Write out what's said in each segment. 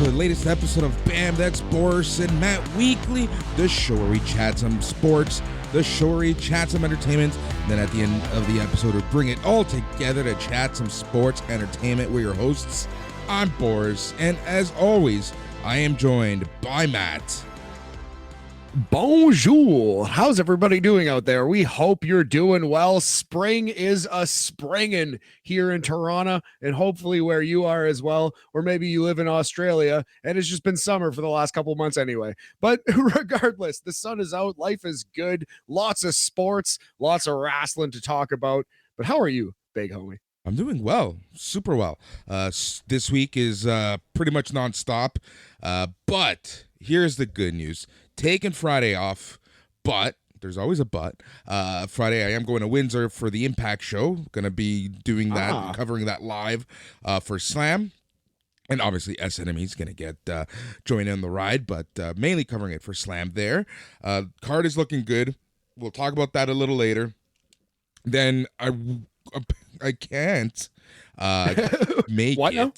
to the latest episode of BAM! That's Boris and Matt Weekly, the show where we chat some sports, the show where we chat some entertainment. Then at the end of the episode, we bring it all together to chat some sports entertainment. We're your hosts. I'm Boris, and as always, I am joined by Matt. Bonjour. How's everybody doing out there? We hope you're doing well. Spring is a springin' here in Toronto, and hopefully where you are as well, or maybe you live in Australia and it's just been summer for the last couple months anyway. But regardless, the sun is out, life is good, lots of sports, lots of wrestling to talk about. But how are you, big homie? I'm doing well, super well. This week is pretty much nonstop, but here's the good news. Taking Friday off, but there's always a but. Friday, I am going to Windsor for the Impact show. Going to be doing that, covering that live for Slam. And obviously, SNME is going to get join in the ride, but mainly covering it for Slam there. Card is looking good. We'll talk about that a little later. Then I can't make what it. now?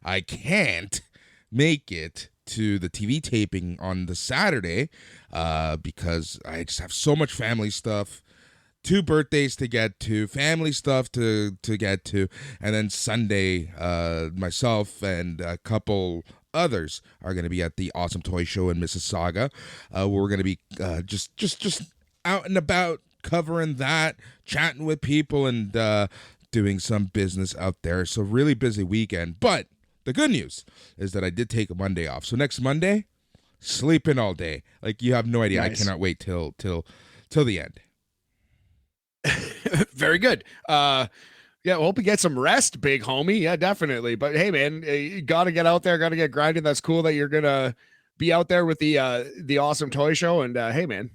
I can't make it to the TV taping on the Saturday because I just have so much family stuff, 2 birthdays to get to, family stuff to get to, and then Sunday myself and a couple others are going to be at the Awesome Toy Show in Mississauga. We're going to be just out and about covering that, chatting with people, and doing some business out there. So really busy weekend, but the good news is that I did take a Monday off. So next Monday, sleeping all day. Like, you have no idea. Nice. I cannot wait till the end. Very good. Yeah, hope you get some rest, big homie. Yeah, definitely. But hey, man, you got to get out there, got to get grinding. That's cool that you're gonna be out there with the Awesome Toy Show. And hey, man,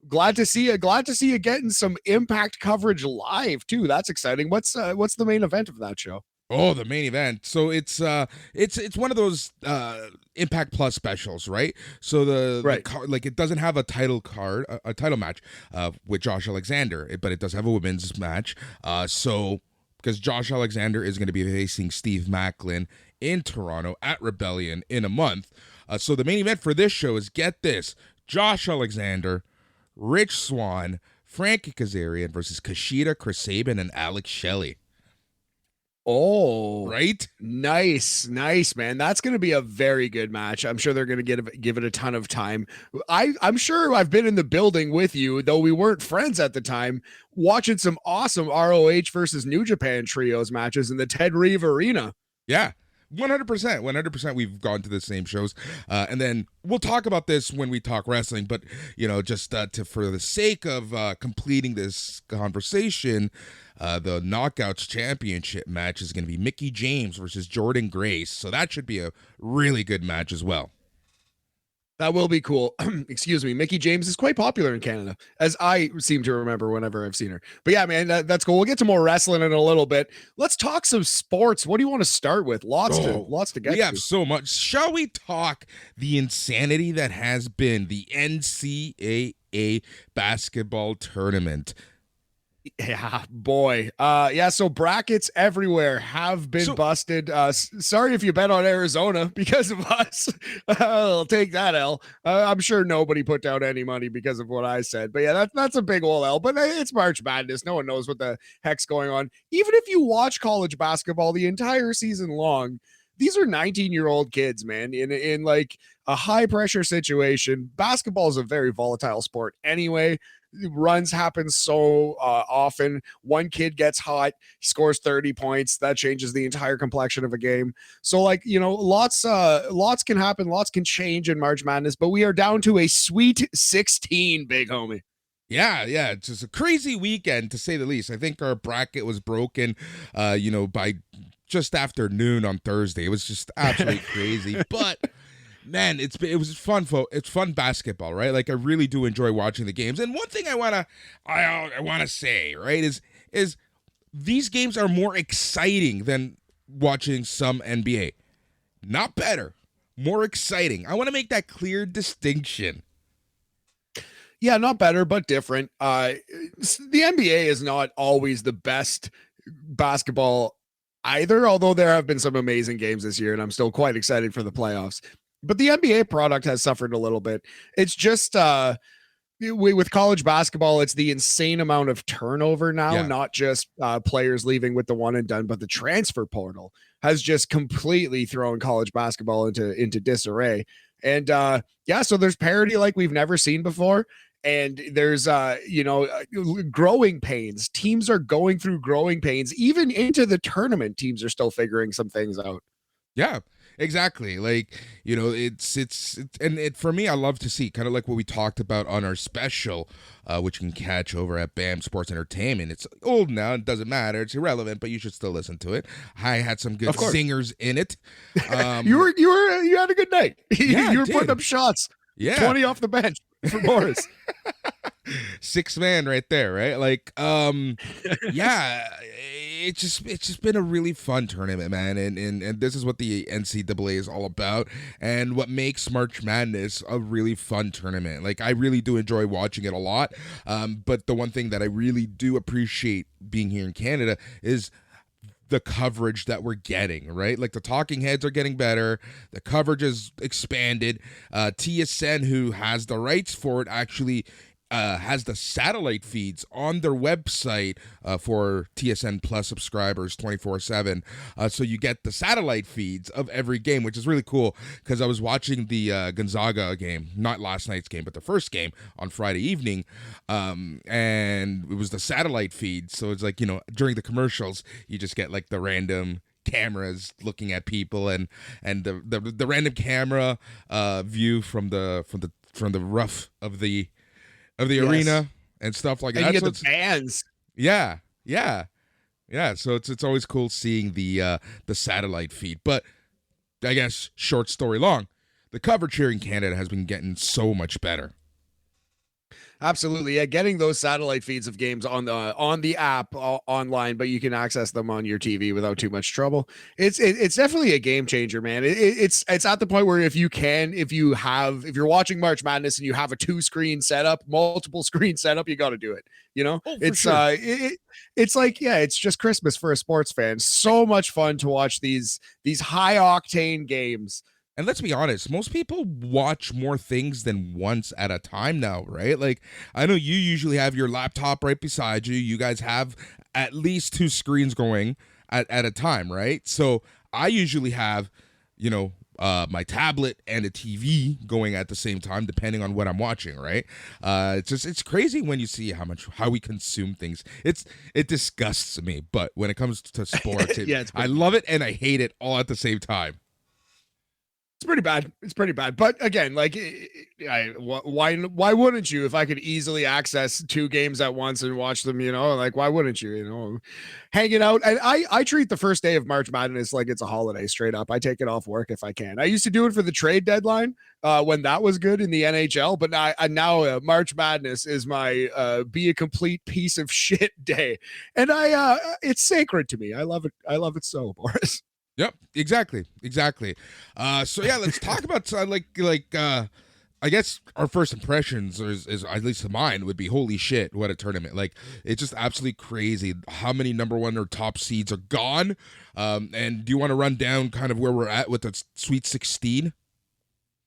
glad to see you. Glad to see you getting some Impact coverage live too. That's exciting. What's the main event of that show? Oh, the main event. So it's one of those Impact Plus specials, right? So the like, it doesn't have a title card, a title match with Josh Alexander, but it does have a women's match. So because Josh Alexander is going to be facing Steve Macklin in Toronto at Rebellion in a month. So the main event for this show is, get this, Josh Alexander, Rich Swann, Frankie Kazarian versus Kushida, Chris Sabin, and Alex Shelley. Oh, right. Nice, man. That's going to be a very good match. I'm sure they're going to give it a ton of time. I'm sure I've been in the building with you, though we weren't friends at the time, watching some awesome ROH versus New Japan trios matches in the Ted Reeve Arena. Yeah. 100%. We've gone to the same shows, and then we'll talk about this when we talk wrestling. But just for the sake of completing this conversation, the Knockouts Championship match is going to be Mickie James versus Jordan Grace. So that should be a really good match as well. That will be cool. Excuse me. Mickie James is quite popular in Canada, as I seem to remember whenever I've seen her. But yeah, man, that's cool. We'll get to more wrestling in a little bit. Let's talk some sports. What do you want to start with? Lots to get to. We have so much. Shall we talk the insanity that has been the NCAA basketball tournament? Yeah, boy. So brackets everywhere have been busted. Sorry if you bet on Arizona because of us. I'll take that L. I'm sure nobody put down any money because of what I said. But yeah, that's a big old L. But it's March Madness. No one knows what the heck's going on. Even if you watch college basketball the entire season long, these are 19-year-old kids, man, in like a high pressure situation. Basketball is a very volatile sport anyway. Runs happen so often. One kid gets hot, he scores 30 points. That changes the entire complexion of a game. So lots can happen, lots can change in March Madness, but we are down to a Sweet 16, big homie. Yeah, it's just a crazy weekend to say the least. I think our bracket was broken, by just after noon on Thursday. It was just absolutely crazy, but man, it was fun. It's fun basketball, right? Like, I really do enjoy watching the games. And one thing I wanna say, right, is these games are more exciting than watching some NBA. Not better, more exciting. I want to make that clear distinction. Yeah, not better, but different. The NBA is not always the best basketball either, although there have been some amazing games this year, and I'm still quite excited for the playoffs. But the NBA product has suffered a little bit. It's just with college basketball, it's the insane amount of turnover now, not just players leaving with the one and done, but the transfer portal has just completely thrown college basketball into disarray. And so there's parity like we've never seen before. And there's growing pains. Teams are going through growing pains. Even into the tournament, teams are still figuring some things out. Yeah, exactly. Like, it's for me, I love to see kind of like what we talked about on our special, which you can catch over at BAM Sports Entertainment. It's old now. It doesn't matter. It's irrelevant, but you should still listen to it. I had some good singers in it. You had a good night. Yeah, you were putting up shots. Yeah. 20 off the bench for Boris. 6 man right there, right? Like, it's just been a really fun tournament, man. And this is what the NCAA is all about, and what makes March Madness a really fun tournament. Like, I really do enjoy watching it a lot. But the one thing that I really do appreciate being here in Canada is the coverage that we're getting, right? Like, the talking heads are getting better. The coverage is expanded. TSN, who has the rights for it, actually has the satellite feeds on their website for TSN Plus subscribers 24/7. So you get the satellite feeds of every game, which is really cool, because I was watching the Gonzaga game, not last night's game, but the first game on Friday evening, and it was the satellite feed. So it's like, during the commercials, you just get like the random cameras looking at people, and the random camera view from the rough of the arena and stuff like that. And you get the fans. Yeah. So it's always cool seeing the satellite feed. But I guess, short story long, the coverage here in Canada has been getting so much better. Absolutely. Yeah, getting those satellite feeds of games on the app online, but you can access them on your TV without too much trouble. It's definitely a game changer, man. It's at the point where if you're watching March Madness and you have a 2-screen setup, multiple screen setup, you got to do it. It's sure. It's like, it's just Christmas for a sports fan. So much fun to watch these high octane games. And let's be honest, most people watch more things than once at a time now, right? Like, I know you usually have your laptop right beside you. You guys have at least 2 screens going at a time, right? So I usually have, my tablet and a TV going at the same time, depending on what I'm watching, right? It's crazy when you see how we consume things. It disgusts me, but when it comes to sports, I love it and I hate it all at the same time. It's pretty bad. But again, like, why wouldn't you? If I could easily access 2 games at once and watch them, like, why wouldn't you? Hanging out. And I treat the first day of March Madness like it's a holiday, straight up. I take it off work if I can. I used to do it for the trade deadline when that was good in the NHL, but now March Madness is my be a complete piece of shit day, and it's sacred to me. I love it. I love it so, Boris. Yep, exactly. So yeah, let's talk about I guess our first impressions is at least mine would be, holy shit, what a tournament. Like, it's just absolutely crazy how many number 1 or top seeds are gone. And do you want to run down kind of where we're at with the Sweet 16?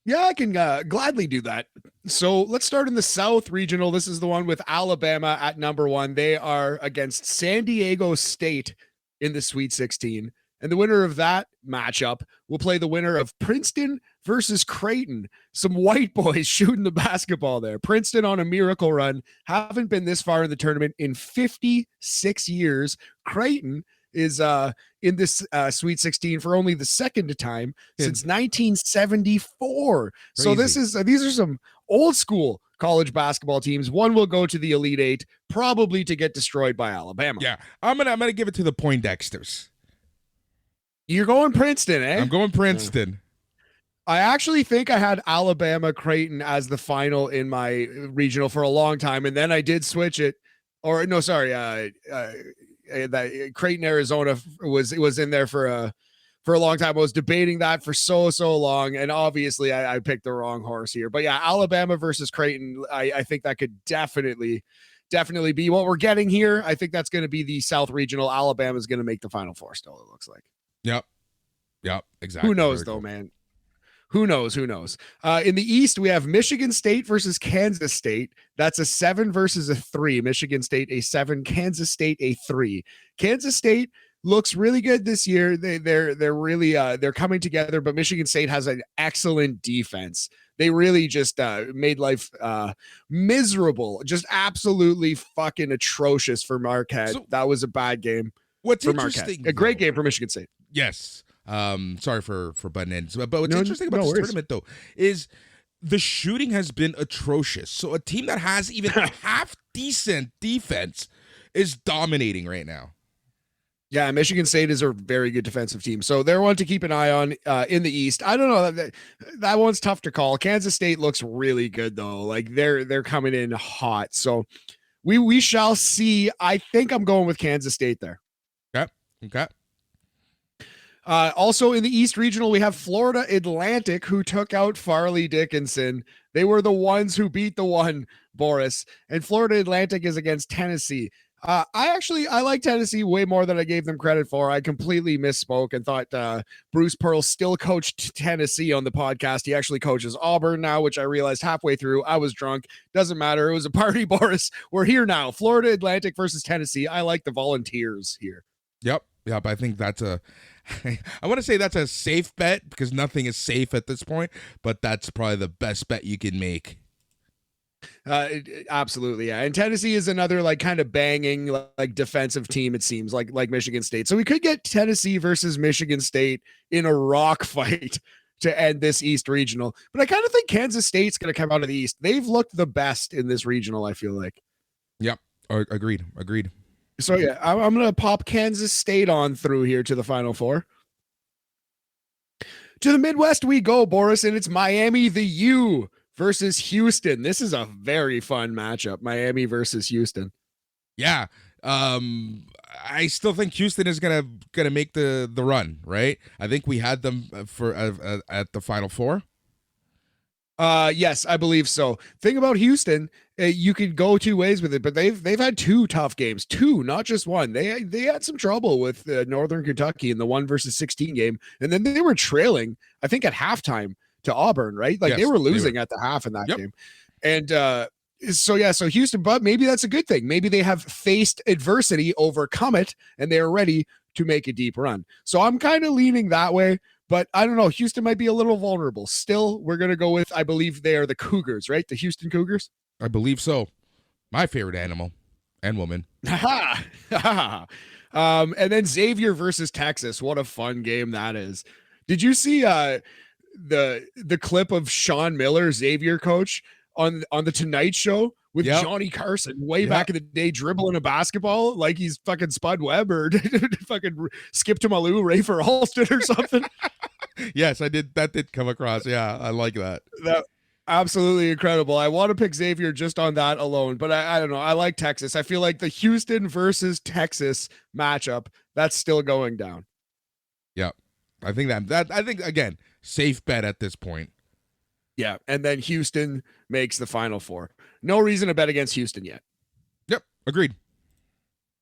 Yeah, I can gladly do that. So let's start in the South Regional. This is the one with Alabama at number 1. They are against San Diego State in the Sweet 16. And the winner of that matchup will play the winner of Princeton versus Creighton. Some white boys shooting the basketball there. Princeton on a miracle run. Haven't been this far in the tournament in 56 years. Creighton is in this Sweet 16 for only the second time since 1974. Crazy. So these are some old school college basketball teams. One will go to the Elite Eight, probably to get destroyed by Alabama. Yeah, I'm gonna give it to the Poindexters. You're going Princeton, eh? I'm going Princeton. I actually think I had Alabama Creighton as the final in my regional for a long time, and then I did switch it. Or no, sorry, that Creighton Arizona was in there for a long time. I was debating that for so long, and obviously I picked the wrong horse here. But yeah, Alabama versus Creighton, I think that could definitely definitely be what we're getting here. I think that's going to be the South Regional. Alabama is going to make the Final Four still, it looks like. Yep, exactly. Who knows, though, man? Who knows? In the East, we have Michigan State versus Kansas State. That's a 7 versus a 3. Michigan State a 7, Kansas State a 3. Kansas State looks really good this year. They're really they're coming together, but Michigan State has an excellent defense. They really just made life miserable, just absolutely fucking atrocious for Marquette. So, that was a bad game. What's for interesting? Marquette. A great game for Michigan State. Yes. Sorry for butting in. But what's interesting about this tournament, though, is the shooting has been atrocious. So a team that has even a half decent defense is dominating right now. Yeah, Michigan State is a very good defensive team. So they're one to keep an eye on in the East. I don't know. That one's tough to call. Kansas State looks really good, though. Like they're coming in hot. So we shall see. I think I'm going with Kansas State there. Okay. Also in the East Regional, we have Florida Atlantic, who took out Farley Dickinson. They were the ones who beat the one, Boris. And Florida Atlantic is against Tennessee. I like Tennessee way more than I gave them credit for. I completely misspoke and thought Bruce Pearl still coached Tennessee on the podcast. He actually coaches Auburn now, which I realized halfway through. I was drunk. Doesn't matter. It was a party, Boris. We're here now. Florida Atlantic versus Tennessee. I like the Volunteers here. Yep. I think that's I want to say that's a safe bet because nothing is safe at this point, but that's probably the best bet you can make. Absolutely, yeah. And Tennessee is another like kind of banging like defensive team. It seems like Michigan State. So we could get Tennessee versus Michigan State in a rock fight to end this East Regional. But I kind of think Kansas State's going to come out of the East. They've looked the best in this regional, I feel like. Yep. Agreed. So yeah, I'm going to pop Kansas State on through here to the Final Four. To the Midwest we go, Boris, and it's Miami the U versus Houston. This is a very fun matchup, Miami versus Houston. Yeah. I still think Houston is gonna make the run, right? I think we had them for at the Final Four. Yes, I believe so. Thing about Houston, you could go two ways with it, but they've had two tough games, not just one. They had some trouble with Northern Kentucky in the 1-16 game, and then they were trailing, I think, at halftime to Auburn, right? Like yes, they were losing at the half in that game, and so Houston, but maybe that's a good thing. Maybe they have faced adversity, overcome it, and they are ready to make a deep run. So I'm kind of leaning that way. But I don't know. Houston might be a little vulnerable. Still, we're going to go with, I believe they are the Cougars, right? The Houston Cougars? I believe so. My favorite animal and woman. And then Xavier versus Texas. What a fun game that is. Did you see the clip of Sean Miller, Xavier coach, on the Tonight Show with Johnny Carson way back in the day, dribbling a basketball like he's fucking Spud Webb or fucking Skip to Malou, Ray for Alston or something? Yes, I did. That did come across. Yeah, I like that. That absolutely incredible. I want to pick Xavier just on that alone, but I don't know. I like Texas. I feel like the Houston versus Texas matchup, that's still going down. Yeah, I think I think again, safe bet at this point. Yeah, and then Houston makes the Final Four. No reason to bet against Houston yet. Yep, agreed.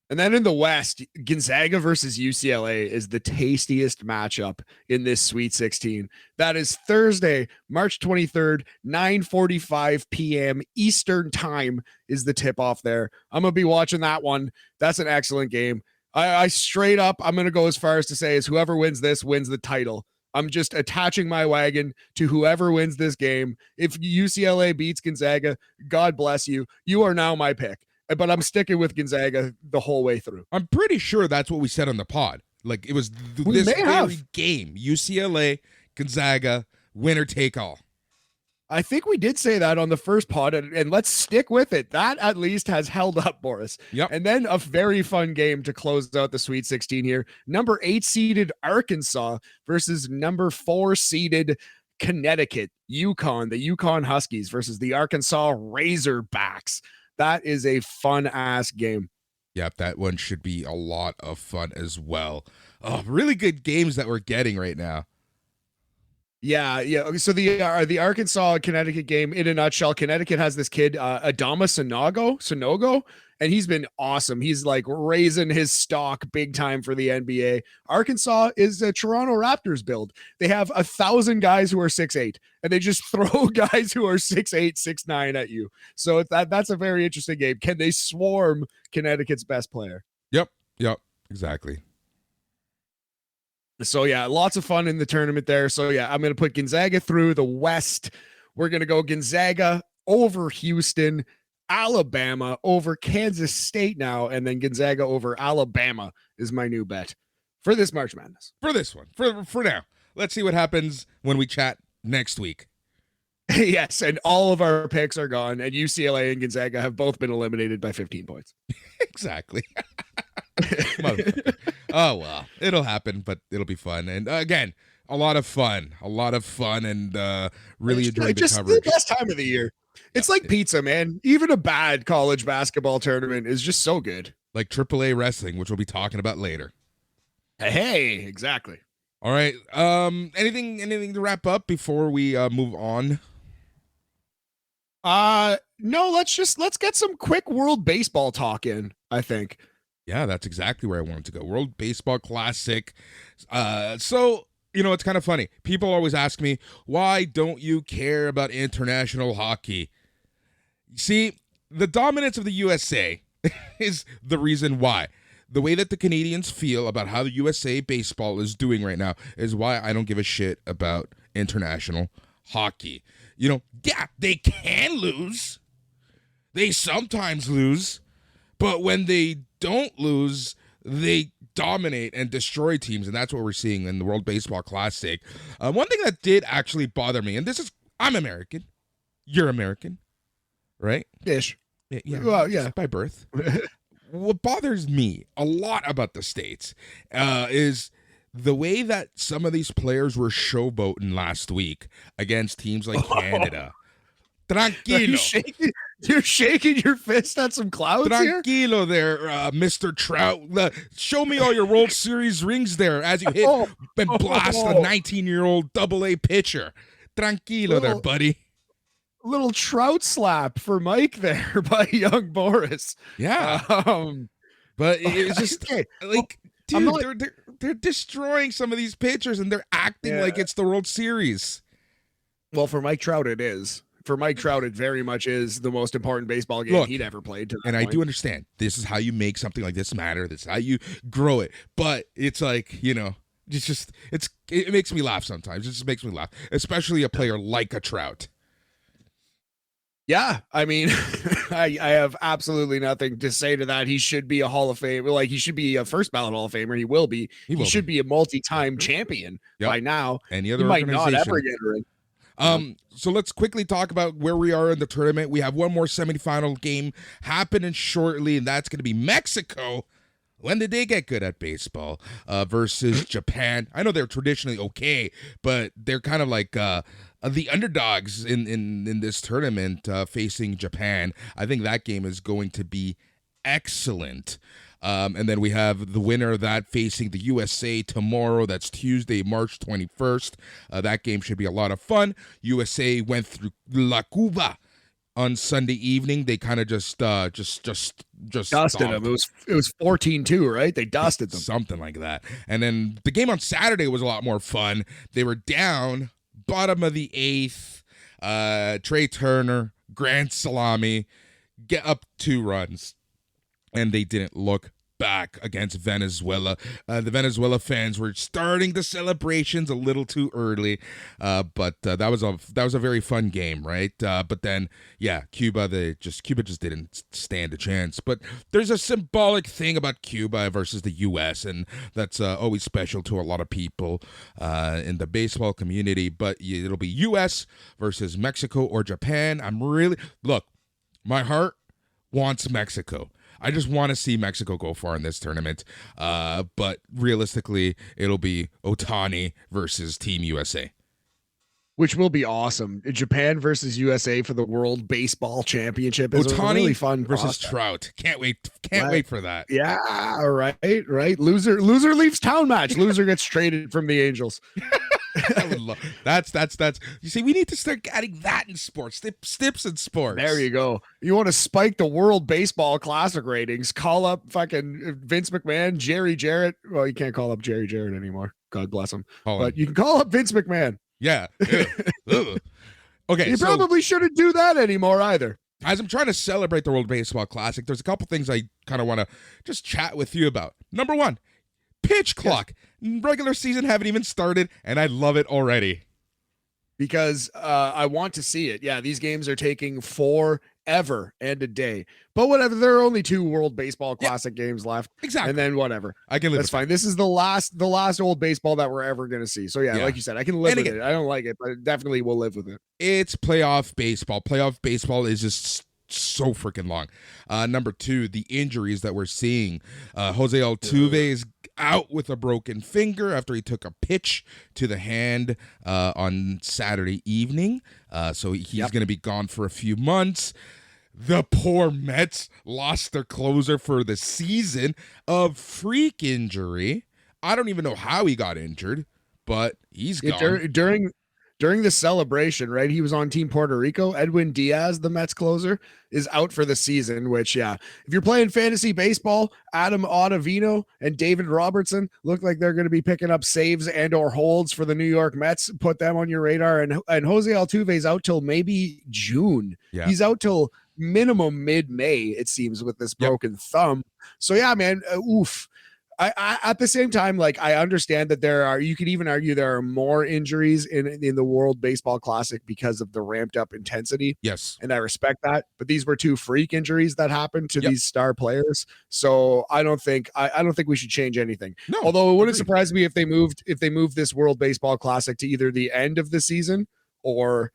And then in the West, Gonzaga versus UCLA is the tastiest matchup in this Sweet 16. That is Thursday, March 23rd, 9:45 p.m. Eastern time is the tip-off there. I'm going to be watching that one. That's an excellent game. I straight up, I'm going to go as far as to say is whoever wins this wins the title. I'm just attaching my wagon to whoever wins this game. If UCLA beats Gonzaga, God bless you. You are now my pick. But I'm sticking with Gonzaga the whole way through. I'm pretty sure that's what we said on the pod. Like it was this very game. UCLA, Gonzaga, winner take all. I think we did say that on the first pod, and let's stick with it. That at least has held up, Boris. Yep. And then a very fun game to close out the Sweet 16 here. Number 8 seeded Arkansas versus number 4 seeded Connecticut, UConn, the UConn Huskies versus the Arkansas Razorbacks. That is a fun ass game. Yep, that one should be a lot of fun as well. Oh, really good games that we're getting right now. Yeah. So the Arkansas Connecticut game, in a nutshell, Connecticut has this kid, Adama Sanogo, and he's been awesome. He's like raising his stock big time for the NBA. Arkansas is a Toronto Raptors build. They have 1,000 guys who are 6'8", and they just throw guys who are 6'8", 6'9" at you. So that's a very interesting game. Can they swarm Connecticut's best player? Yep, exactly. So yeah, lots of fun in the tournament there. So yeah, I'm going to put Gonzaga through the West. We're going to go Gonzaga over Houston, Alabama over Kansas State now, and then Gonzaga over Alabama is my new bet for this March Madness. For this one, for now. Let's see what happens when we chat next week. Yes, and all of our picks are gone, and UCLA and Gonzaga have both been eliminated by 15 points. Exactly. Oh well, it'll happen, but it'll be fun. And again, a lot of fun, and really enjoying the coverage. The best time of the year. It's like pizza, man. Even a bad college basketball tournament is just so good. Like AAA wrestling, which we'll be talking about later. Hey, exactly. All right. Anything to wrap up before we move on? No, let's get some quick World Baseball talk in, I think. Yeah, that's exactly where I wanted to go. World Baseball Classic. So, it's kind of funny. People always ask me, why don't you care about international hockey? See, the dominance of the USA is the reason why. The way that the Canadians feel about how the USA baseball is doing right now is why I don't give a shit about international hockey. Yeah, they can lose. They sometimes lose. But when they don't lose, they dominate and destroy teams, and that's what we're seeing in the World Baseball Classic. One thing that did actually bother me, and I'm American. You're American, right? Ish. Yeah. Well, yeah. By birth. What bothers me a lot about the States is the way that some of these players were showboating last week against teams like Canada. Tranquilo. You're shaking your fist at some clouds Tranquilo here? there, Mr. Trout. Show me all your World Series rings there as you hit and blast a 19-year-old AA pitcher. Tranquilo there, buddy. Little Trout slap for Mike there by young Boris. Yeah. But it's just dude, they're destroying some of these pitchers and they're acting like it's the World Series. Well, for Mike Trout, it is. For Mike Trout, it very much is the most important baseball game he'd ever played. And I do understand. This is how you make something like this matter. This is how you grow it. But it's like, it makes me laugh sometimes. It just makes me laugh, especially a player like a Trout. Yeah, I mean, I have absolutely nothing to say to that. He should be a Hall of Fame. Like, he should be a first ballot Hall of Famer. He will be. He should be a multi-time champion by now. Any other he might not ever get a ring. So let's quickly talk about where we are in the tournament. We have one more semifinal game happening shortly, and that's going to be Mexico. When did they get good at baseball? Versus Japan. I know they're traditionally okay, but they're kind of like the underdogs in this tournament facing Japan. I think that game is going to be excellent. And then we have the winner of that facing the USA tomorrow. That's Tuesday, March 21st. That game should be a lot of fun. USA went through La Cuba on Sunday evening. They kind of just dusted them. It was 14-2, right? They dusted them. Something like that. And then the game on Saturday was a lot more fun. They were down, bottom of the eighth. Trey Turner, grand salami, get up 2 runs. And they didn't look back against Venezuela. The Venezuela fans were starting the celebrations a little too early, but that was a very fun game, right? But then, Cuba just didn't stand a chance. But there's a symbolic thing about Cuba versus the U.S., and that's always special to a lot of people in the baseball community. But it'll be U.S. versus Mexico or Japan. My heart wants Mexico. I just want to see Mexico go far in this tournament. But realistically, it'll be Ohtani versus Team USA. Which will be awesome. Japan versus USA for the World Baseball Championship is Ohtani really fun versus Trout. Can't wait for that. Yeah, right. Loser leaves town match. Loser gets traded from the Angels. I would love that's you see, we need to start adding that in sports. Stips in sports. There you go. You want to spike the World Baseball Classic ratings? Call up fucking Vince McMahon, Jerry Jarrett. Well, you can't call up Jerry Jarrett anymore. God bless him. But you can call up Vince McMahon. Yeah. Okay. You probably shouldn't do that anymore either. As I'm trying to celebrate the World Baseball Classic, there's a couple things I kind of want to just chat with you about. Number one, pitch clock. Yes. Regular season haven't even started, and I love it already. Because I want to see it. Yeah, these games are taking forever and a day. But whatever, there are only 2 World Baseball Classic games left. Exactly. And then whatever. I can live That's fine. This is the last old baseball that we're ever going to see. So yeah, like you said, I can live with it. I don't like it, but definitely will live with it. It's playoff baseball. Playoff baseball is just so freaking long. Number 2, the injuries that we're seeing. Jose Altuve is out with a broken finger after he took a pitch to the hand on Saturday evening. So he's going to be gone for a few months. The poor Mets lost their closer for the season of freak injury. I don't even know how he got injured, but he's gone. During the celebration, right? He was on Team Puerto Rico. Edwin Diaz, the Mets closer, is out for the season, which, if you're playing fantasy baseball, Adam Ottavino and David Robertson look like they're going to be picking up saves and or holds for the New York Mets. Put them on your radar. And Jose Altuve's out till maybe June. Yeah. He's out till minimum mid-May, it seems, with this broken thumb. So, yeah, man, oof. I at the same time, like, I understand that you could even argue there are more injuries in the World Baseball Classic because of the ramped up intensity. Yes. And I respect that. But these were 2 freak injuries that happened to these star players. So I don't think we should change anything. No, although it wouldn't surprise me if they moved this World Baseball Classic to either the end of the season or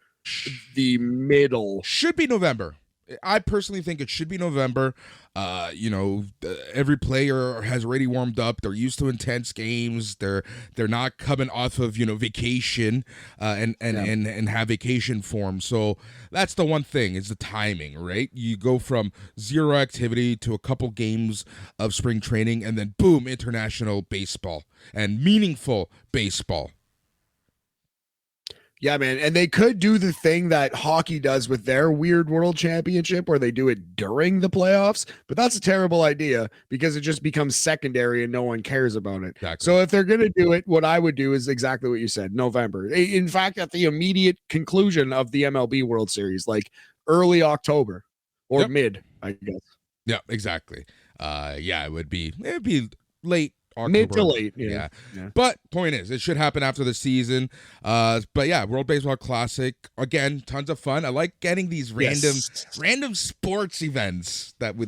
the middle. Should be November. I personally think it should be November. Every player has already warmed up. They're used to intense games. They're not coming off of vacation and have vacation form. So that's the one thing is the timing, right? You go from 0 activity to a couple games of spring training, and then boom, international baseball and meaningful baseball. Yeah, man. And they could do the thing that hockey does with their weird world championship where they do it during the playoffs. But that's a terrible idea because it just becomes secondary and no one cares about it. Exactly. So if they're going to do it, what I would do is exactly what you said, November. In fact, at the immediate conclusion of the MLB World Series, like early October or mid, I guess. Yeah, exactly. It would be late. October. Mid to late, yeah. But point is, it should happen after the season. But yeah, World Baseball Classic again, tons of fun. I like getting these random sports events that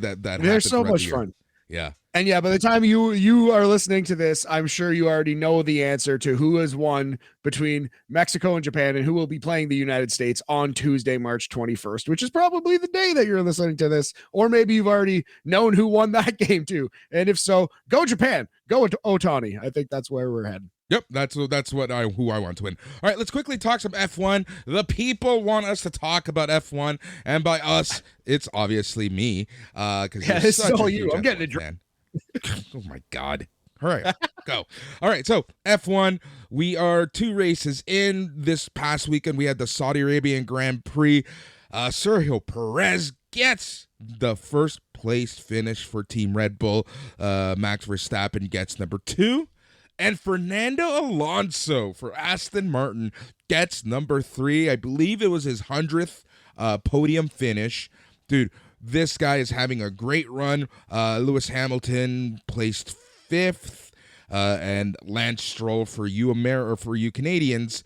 they're so much fun. Yeah. And yeah, by the time you are listening to this, I'm sure you already know the answer to who has won between Mexico and Japan and who will be playing the United States on Tuesday, March 21st, which is probably the day that you're listening to this. Or maybe you've already known who won that game too. And if so, go Japan, go Ohtani. I think that's where we're heading. Yep, that's who I want to win. All right, let's quickly talk some F1. The people want us to talk about F1, and by us, it's obviously me. It's all you. I'm getting a drink. Oh my God. All right, go. All right, so F1, we are 2 races in. This past weekend, we had the Saudi Arabian Grand Prix. Sergio Perez gets the first place finish for Team Red Bull. Max Verstappen gets number 2. And Fernando Alonso for Aston Martin gets number 3. I believe it was his 100th podium finish. Dude, this guy is having a great run. Lewis Hamilton placed 5th. And Lance Stroll for you Canadians,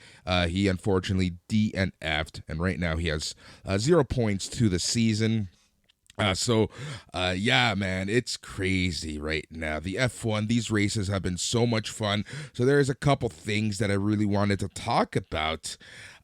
he unfortunately DNF'd. And right now he has 0 points to the season. Yeah, man, it's crazy right now. The F1, these races have been so much fun. So there's a couple things that I really wanted to talk about.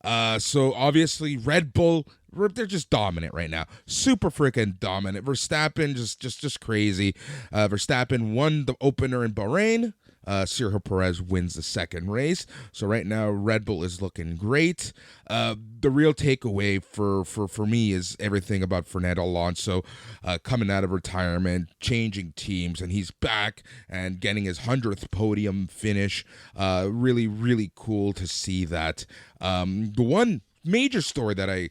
So obviously Red Bull, they're just dominant right now. Super freaking dominant. Verstappen, just crazy. Verstappen won the opener in Bahrain. Sergio Perez wins the second race. So right now, Red Bull is looking great. The real takeaway for me is everything about Fernando Alonso coming out of retirement, changing teams, and he's back and getting his 100th podium finish. Really, really cool to see that. The one major story that I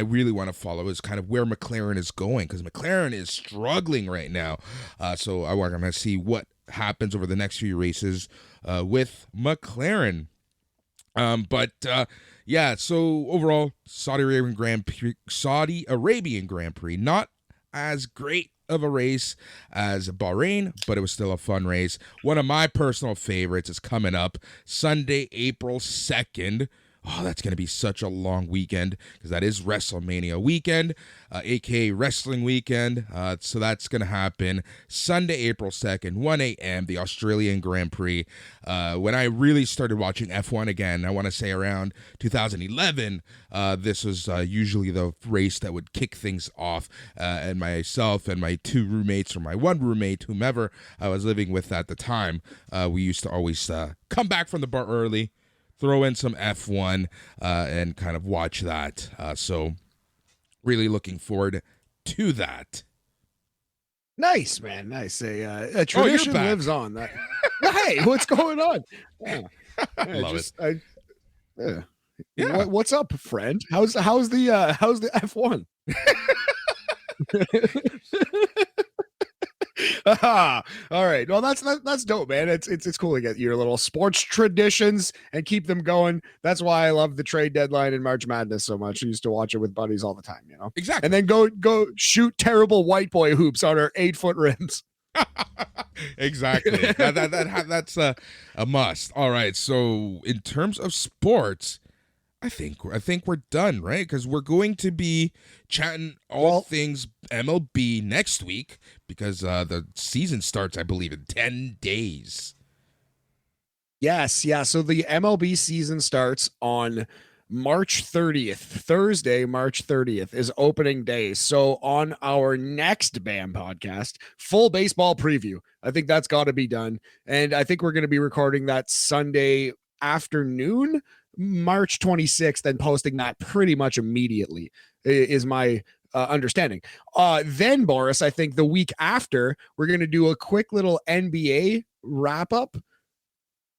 really want to follow is kind of where McLaren is going, because McLaren is struggling right now. So I want to see what happens over the next few races with McLaren. Yeah, so overall, Saudi Arabian Grand Prix, not as great of a race as Bahrain, but it was still a fun race. One of my personal favorites is coming up Sunday, April 2nd. Oh, that's going to be such a long weekend, because that is Wrestlemania weekend, aka Wrestling Weekend. So that's going to happen Sunday, April 2nd, 1 a.m., the Australian Grand Prix. When I really started watching F1 again, I want to say around 2011, this was usually the race that would kick things off. And myself and my two roommates, or my one roommate, whomever I was living with at the time, we used to always come back from the bar early, throw in some F1 and kind of watch that. So really looking forward to that. Nice, man. Nice. A tradition lives on. That. Hey, what's going on? Yeah. Love it. Yeah. What's up, friend? How's the F1? All right. Well, that's dope, man. It's cool to get your little sports traditions and keep them going. That's why I love the trade deadline and March Madness so much. I used to watch it with buddies all the time, you know. Exactly. And then go shoot terrible white boy hoops on our 8-foot rims. Exactly. That's a must. All right. So in terms of sports, I think we're done, right? Because we're going to be chatting all things MLB next week, because the season starts, I believe, in 10 days. Yes, yeah. So the MLB season starts on March 30th. Thursday, March 30th is opening day. So on our next BAM podcast, full baseball preview. I think that's got to be done. And I think we're going to be recording that Sunday afternoon, March 26th, and posting that pretty much immediately is my understanding. Then, Boris, I think the week after, we're going to do a quick little NBA wrap up,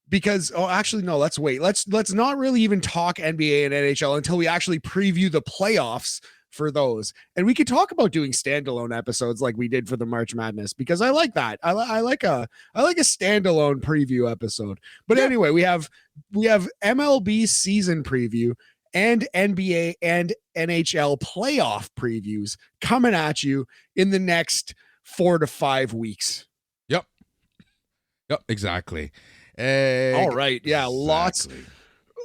because actually no, let's wait. Let's not really even talk NBA and NHL until we actually preview the playoffs for those, and we could talk about doing standalone episodes like we did for the March Madness, because I like that. I like a standalone preview episode. But anyway, we have MLB season preview and NBA and NHL playoff previews coming at you in the next 4 to 5 weeks. Yep, exactly. All right. Yeah. Exactly.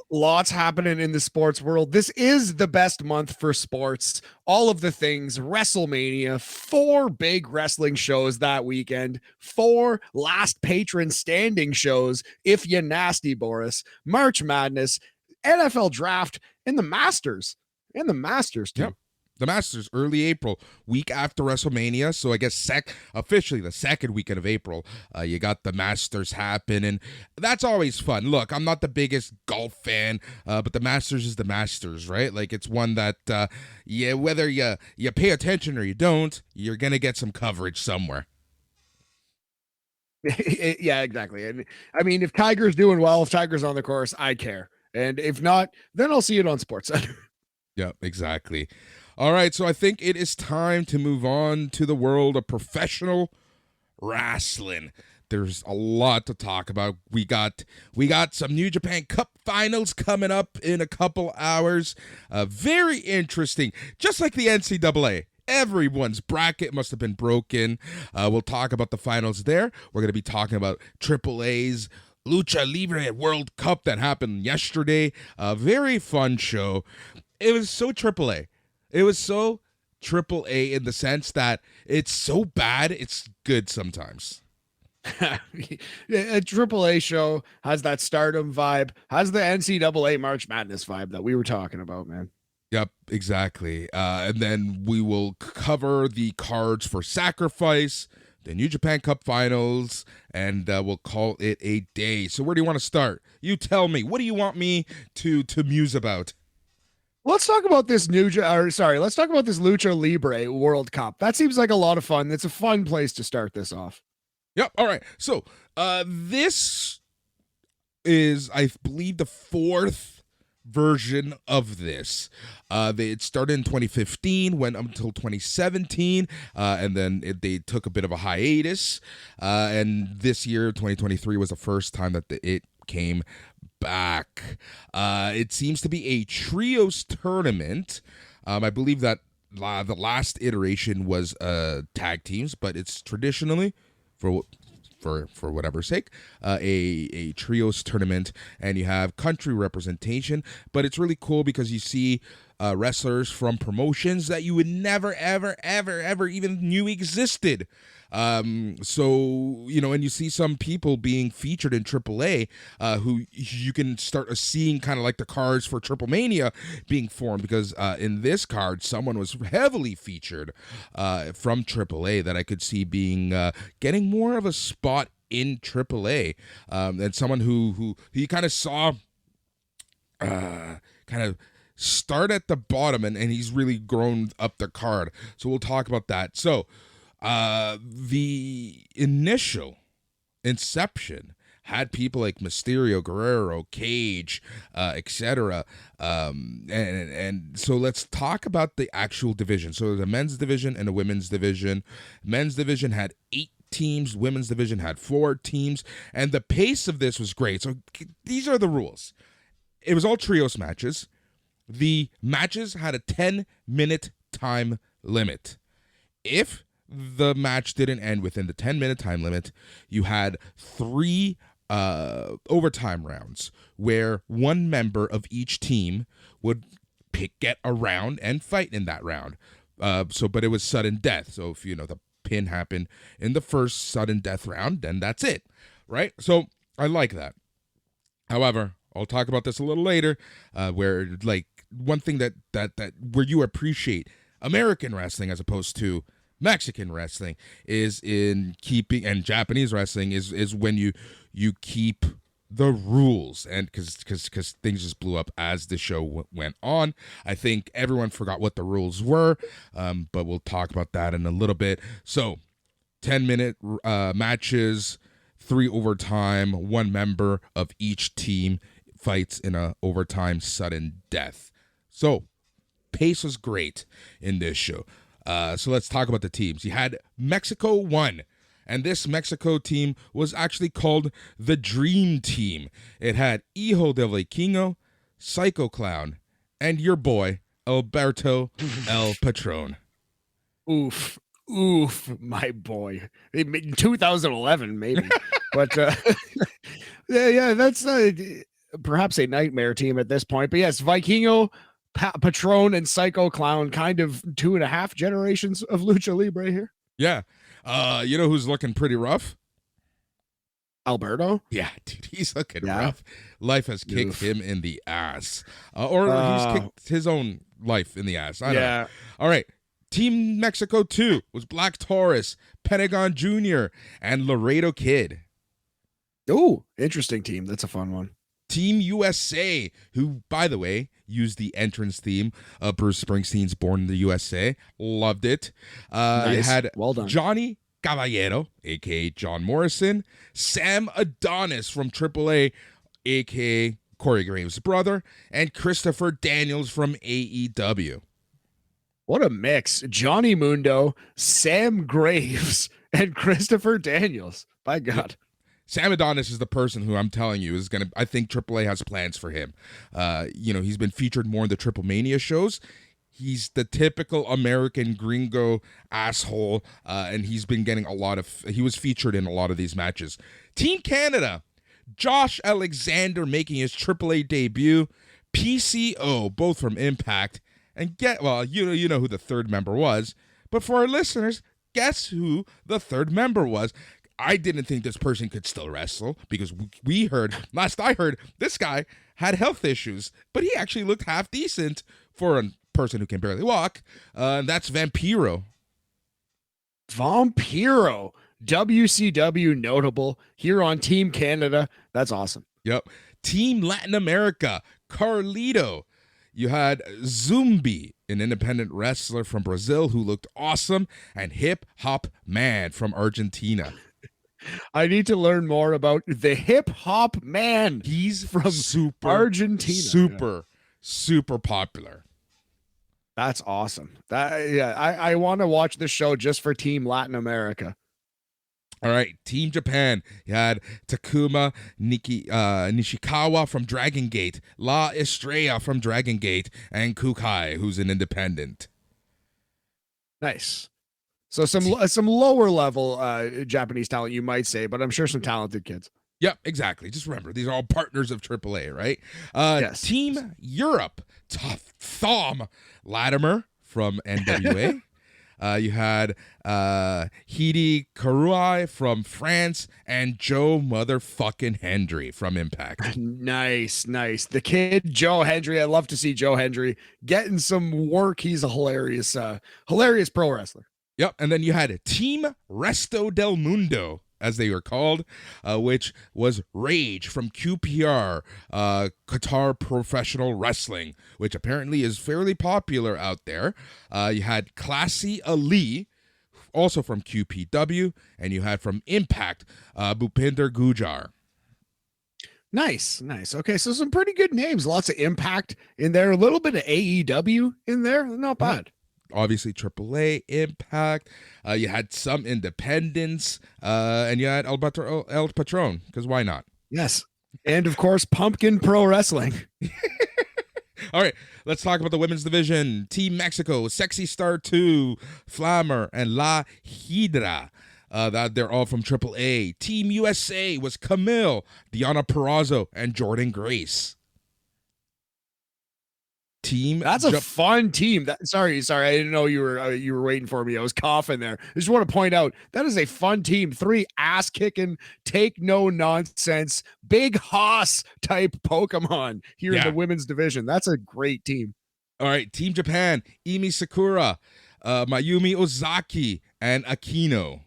Lots happening in the sports world. This is the best month for sports. All of the things, Wrestlemania, 4 big wrestling shows that weekend, 4 last patron standing shows, if you nasty, Boris, March Madness, NFL draft, and the Masters too. Yep. The Masters, early April, week after WrestleMania. So I guess officially the second weekend of April, you got the Masters happen, and that's always fun. Look, I'm not the biggest golf fan, but the Masters is the Masters, right? Like, it's one that, whether you pay attention or you don't, you're gonna get some coverage somewhere. Yeah, exactly. And I mean, if Tiger's doing well, if Tiger's on the course, I care, and if not, then I'll see it on SportsCenter. Yep, exactly. All right, so I think it is time to move on to the world of professional wrestling. There's a lot to talk about. We got some New Japan Cup finals coming up in a couple hours. Very interesting. Just like the NCAA, everyone's bracket must have been broken. We'll talk about the finals there. We're going to be talking about AAA's Lucha Libre World Cup that happened yesterday. A very fun show. It was so AAA. It was so AAA in the sense that it's so bad, it's good sometimes. A AAA show has that Stardom vibe, has the NCAA March Madness vibe that we were talking about, man. Yep, exactly. And then we will cover the cards for Sacrifice, the New Japan Cup Finals, and we'll call it a day. So where do you want to start? You tell me. What do you want me to muse about? Let's talk about this let's talk about this Lucha Libre World Cup. That seems like a lot of fun. It's a fun place to start this off. Yep. All right. So this is, I believe, the fourth version of this. It started in 2015, went until 2017, and then they took a bit of a hiatus. And this year, 2023, was the first time that it came back. It seems to be a trios tournament. I believe that the last iteration was tag teams, but it's traditionally, for whatever sake, a trios tournament, and you have country representation. But it's really cool because you see wrestlers from promotions that you would never, ever even knew existed. So, you know, and you see some people being featured in AAA, who you can start seeing kind of like the cards for Triplemania being formed, because in this card, someone was heavily featured from AAA that I could see being getting more of a spot in AAA, and someone who you kind of saw kind of start at the bottom, and he's really grown up the card. So we'll talk about that. So the initial inception had people like Mysterio, Guerrero, Cage, etc. And so let's talk about the actual division. So the men's division and the women's division. Men's division had 8 teams, women's division had 4 teams, and the pace of this was great. So these are the rules. It was all trios matches. The matches had a 10-minute time limit. If the match didn't end within the 10-minute time limit, you had 3 overtime rounds where one member of each team would get a round and fight in that round. But it was sudden death. So if, you know, the pin happened in the first sudden death round, then that's it, right? So I like that. However, I'll talk about this a little later, where like one thing that where you appreciate American wrestling as opposed to Mexican wrestling is in keeping, and Japanese wrestling is when you keep the rules, and because things just blew up as the show went on. I think everyone forgot what the rules were, but we'll talk about that in a little bit. So 10-minute matches, 3 overtime, 1 member of each team fights in a overtime sudden death. So pace was great in this show. So let's talk about the teams. You had Mexico 1, and this Mexico team was actually called the Dream Team. It had Hijo del Vikingo, Psycho Clown, and your boy, Alberto El Patron. Oof, my boy. 2011, maybe. But yeah, that's perhaps a nightmare team at this point. But yes, Vikingo, Patron, and Psycho Clown, kind of 2.5 generations of Lucha Libre here. Yeah. You know who's looking pretty rough? Alberto? Yeah, dude, he's looking rough. Life has kicked him in the ass. Or he's kicked his own life in the ass. I don't know. All right. Team Mexico 2 was Black Taurus, Pentagon Jr., and Laredo Kid. Oh, interesting team. That's a fun one. Team USA, who, by the way, used the entrance theme of Bruce Springsteen's Born in the USA. Loved it. Nice. It had Well done. Johnny Caballero, a.k.a. John Morrison, Sam Adonis from AAA, a.k.a. Corey Graves' brother, and Christopher Daniels from AEW. What a mix. Johnny Mundo, Sam Graves, and Christopher Daniels. By God. Sam Adonis is the person who I'm telling you is going to, I think AAA has plans for him. You know, he's been featured more in the Triplemania shows. He's the typical American gringo asshole, and he's been getting he was featured in a lot of these matches. Team Canada, Josh Alexander making his AAA debut, PCO, both from Impact, and you know who the third member was, but for our listeners, guess who the third member was? I didn't think this person could still wrestle because last I heard, this guy had health issues, but he actually looked half decent for a person who can barely walk. And that's Vampiro. Vampiro. WCW notable here on Team Canada. That's awesome. Yep. Team Latin America, Carlito. You had Zumbi, an independent wrestler from Brazil who looked awesome, and Hip Hop Man from Argentina. I need to learn more about the Hip Hop Man. He's from Argentina. Super popular. That's awesome. I want to watch this show just for Team Latin America. All right, Team Japan. You had Takuma Nishikawa from Dragon Gate, La Estrella from Dragon Gate, and Kukai, who's an independent. Nice. So some lower level Japanese talent, you might say, but I'm sure some talented kids. Yep, exactly. Just remember, these are all partners of AAA, right? Yes. Team Europe, Thom Latimer from NWA. You had Hidi Karuai from France and Joe motherfucking Hendry from Impact. Nice. The kid, Joe Hendry. I love to see Joe Hendry getting some work. He's a hilarious pro wrestler. Yep, and then you had Team Resto del Mundo, as they were called, which was Rage from QPR, Qatar Professional Wrestling, which apparently is fairly popular out there. You had Classy Ali, also from QPW, and you had from Impact, Bhupinder Gujar. Nice. Okay, so some pretty good names. Lots of Impact in there. A little bit of AEW in there. Not bad. Obviously AAA, Impact. You had some independents, and you had El Patron, because why not? Yes. And of course, Pumpkin Pro Wrestling. All right, let's talk about the women's division. Team Mexico, Sexy Star 2, Flammer, and La Hydra. They're all from AAA. Team USA was Camille, Diana Perrazzo, and Jordan Grace. That's a fun team. Sorry, I didn't know you were waiting for me. I was coughing there. I just want to point out that is a fun team. 3 ass kicking, take no nonsense, big hoss type Pokemon here in the women's division. That's a great team. All right, Team Japan, Emi Sakura, Mayumi Ozaki, and Akino.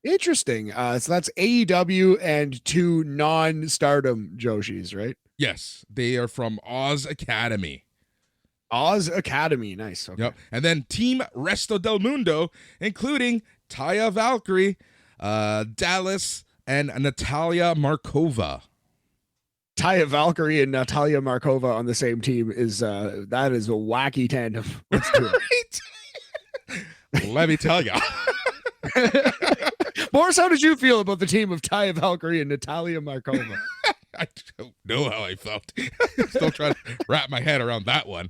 Interesting. So that's AEW and 2 non-stardom Joshis, right? Yes, they are from Oz Academy. Oz Academy, nice. Okay. Yep. And then Team Resto del Mundo, including Taya Valkyrie, Dallas, and Natalia Markova. Taya Valkyrie and Natalia Markova on the same team is that is a wacky tandem. Let's do it. Let me tell you. Boris, how did you feel about the team of Taya Valkyrie and Natalia Markova? I don't know how I felt. Still trying to wrap my head around that one.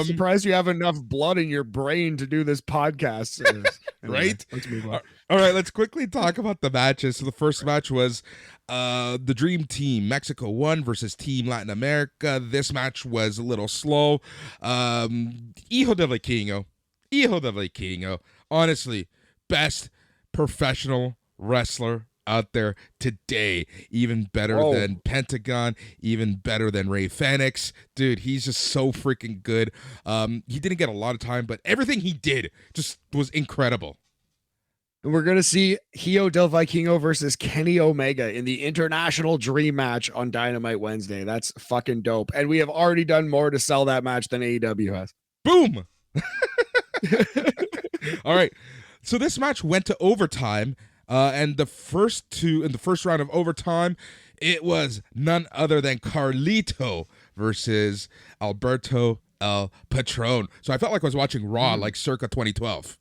Surprised you have enough blood in your brain to do this podcast. Anyway, right? Let's move on. All right, let's quickly talk about the matches. So the first match was the Dream Team Mexico 1 versus Team Latin America. This match was a little slow. Hijo del Vikingo. Honestly, best professional wrestler out there today, even better than Pentagon, even better than Ray Fenix. Dude, he's just so freaking good. He didn't get a lot of time, but everything he did just was incredible. And we're going to see Hijo del Vikingo versus Kenny Omega in the International Dream match on Dynamite Wednesday. That's fucking dope. And we have already done more to sell that match than AEW has. Boom! All right. So this match went to overtime. And in the first round of overtime, it was none other than Carlito versus Alberto El Patron. So I felt like I was watching Raw, like circa 2012.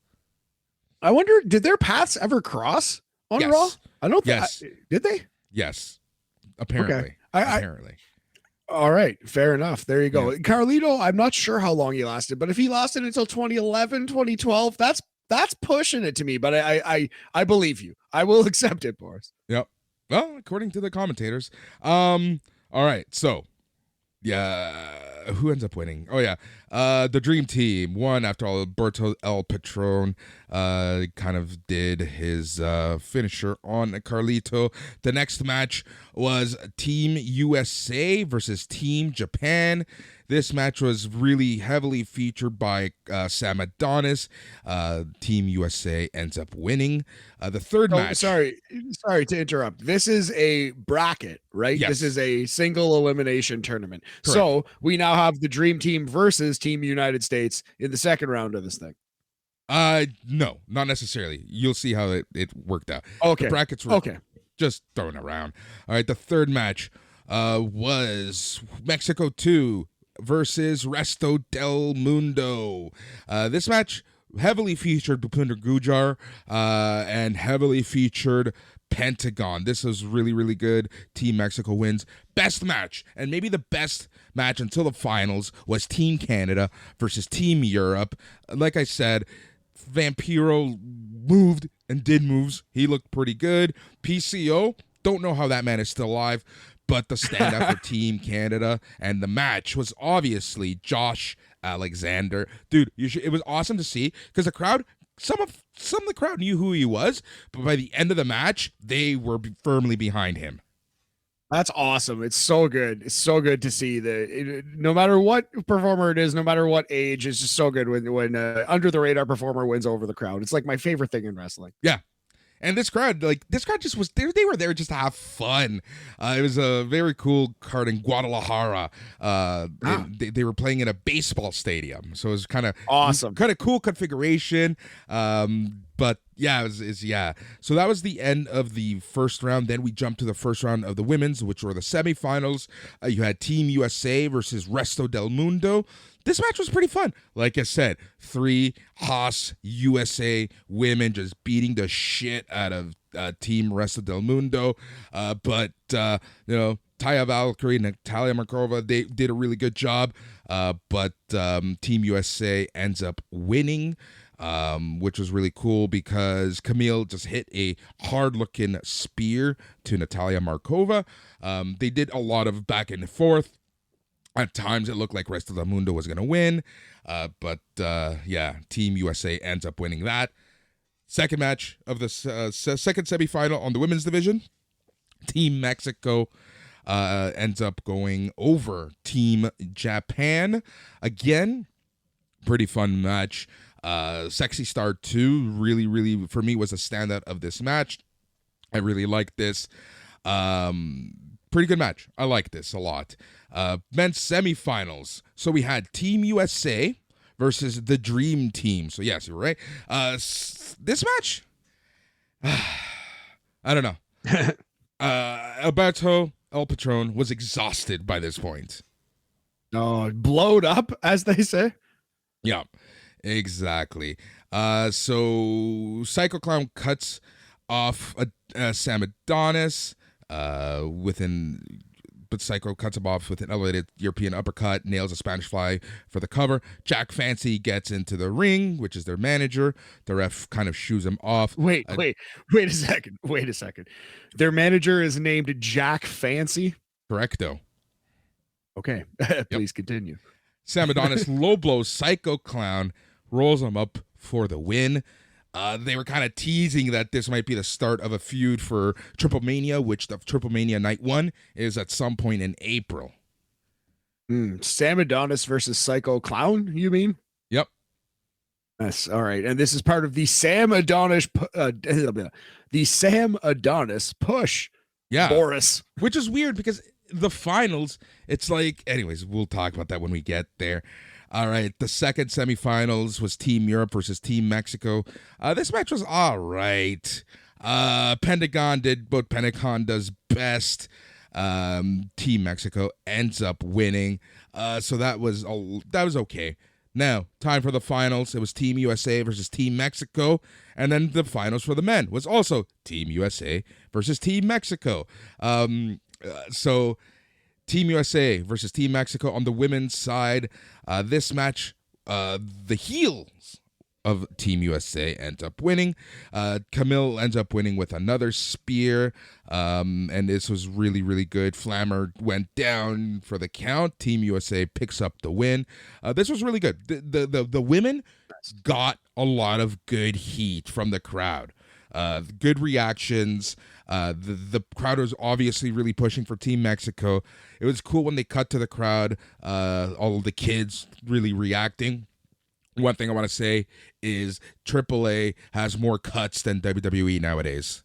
I wonder, did their paths ever cross on Raw? I don't think. Yes. Did they? Yes. Apparently. Okay. Apparently. All right. Fair enough. There you go. Yeah. Carlito, I'm not sure how long he lasted, but if he lasted until 2011, 2012, that's pushing it to me, but I believe you. I will accept it, Boris. Yep. Well, according to the commentators. All right. So, who ends up winning? Oh, yeah. The Dream Team won after Alberto El Patron kind of did his finisher on Carlito. The next match was Team USA versus Team Japan. This match was really heavily featured by Sam Adonis. Team USA ends up winning. The third match. Sorry to interrupt. This is a bracket, right? Yes. This is a single elimination tournament. Correct. So we now have the Dream Team versus Team United States in the second round of this thing. No, not necessarily. You'll see how it worked out. Okay. The brackets were just thrown around. All right, the third match was Mexico 2 versus Resto del Mundo. This match heavily featured Bhupinder Gujar and heavily featured Pentagon. This was really, really good. Team Mexico wins. Best match, and maybe the best match until the finals, was Team Canada versus Team Europe. Like I said, Vampiro moved and did moves. He looked pretty good. PCO, don't know how that man is still alive, but the standout for Team Canada, and the match was obviously Josh Alexander. Dude, it was awesome to see, because the crowd, some of the crowd knew who he was, but by the end of the match, they were firmly behind him. That's awesome. It's so good. It's so good to see that no matter what performer it is, no matter what age, it's just so good when under the radar performer wins over the crowd. It's like my favorite thing in wrestling. Yeah. And this crowd just was there. They were there just to have fun. It was a very cool card in Guadalajara. They were playing in a baseball stadium, so it was kind of awesome, kind of cool configuration. But yeah, yeah. So that was the end of the first round. Then we jumped to the first round of the women's, which were the semifinals. You had Team USA versus Resto del Mundo. This match was pretty fun. Like I said, 3 Haas USA women just beating the shit out of Team Resto del Mundo. But Taya Valkyrie and Natalia Markova, they did a really good job. But Team USA ends up winning, which was really cool because Camille just hit a hard-looking spear to Natalia Markova. They did a lot of back and forth. At times, it looked like Resto del Mundo was going to win. But Team USA ends up winning that. Second match of the second semifinal on the women's division. Team Mexico ends up going over Team Japan. Again, pretty fun match. Sexy Star 2 really, really, for me, was a standout of this match. I really like this. Pretty good match. I like this a lot. Men's semifinals. So we had Team USA versus the Dream Team. So yes, you're right. This match, I don't know. Alberto El Patron was exhausted by this point. Oh, blowed up, as they say. Yeah, exactly. So Psycho Clown cuts off Sam Adonis but Psycho cuts him off with an elevated European uppercut, nails a Spanish fly for the cover. Jack Fancy gets into the ring, which is their manager. The ref kind of shoos him off. Wait a second. Their manager is named Jack Fancy? Correcto. Okay, please continue. Sam Adonis low blows Psycho Clown, rolls him up for the win. They were kind of teasing that this might be the start of a feud for Triple Mania, which the Triple Mania Night 1 is at some point in April. Sam Adonis versus Psycho Clown, you mean? Yep. Yes. All right. And this is part of the Sam Adonis push. Yeah. Boris. Which is weird because the finals, it's like, anyways, we'll talk about that when we get there. All right, the second semifinals was Team Europe versus Team Mexico. This match was all right. Pentagon did what Pentagon does best. Team Mexico ends up winning. So that was okay. Now, time for the finals. It was Team USA versus Team Mexico. And then the finals for the men was also Team USA versus Team Mexico. So Team USA versus Team Mexico on the women's side. This match, the heels of Team USA end up winning. Camille ends up winning with another spear, and this was really, really good. Flammer went down for the count. Team USA picks up the win. This was really good. The women got a lot of good heat from the crowd. Good reactions. The crowd was obviously really pushing for Team Mexico. It was cool when they cut to the crowd, all of the kids really reacting. One thing I want to say is AAA has more cuts than WWE nowadays.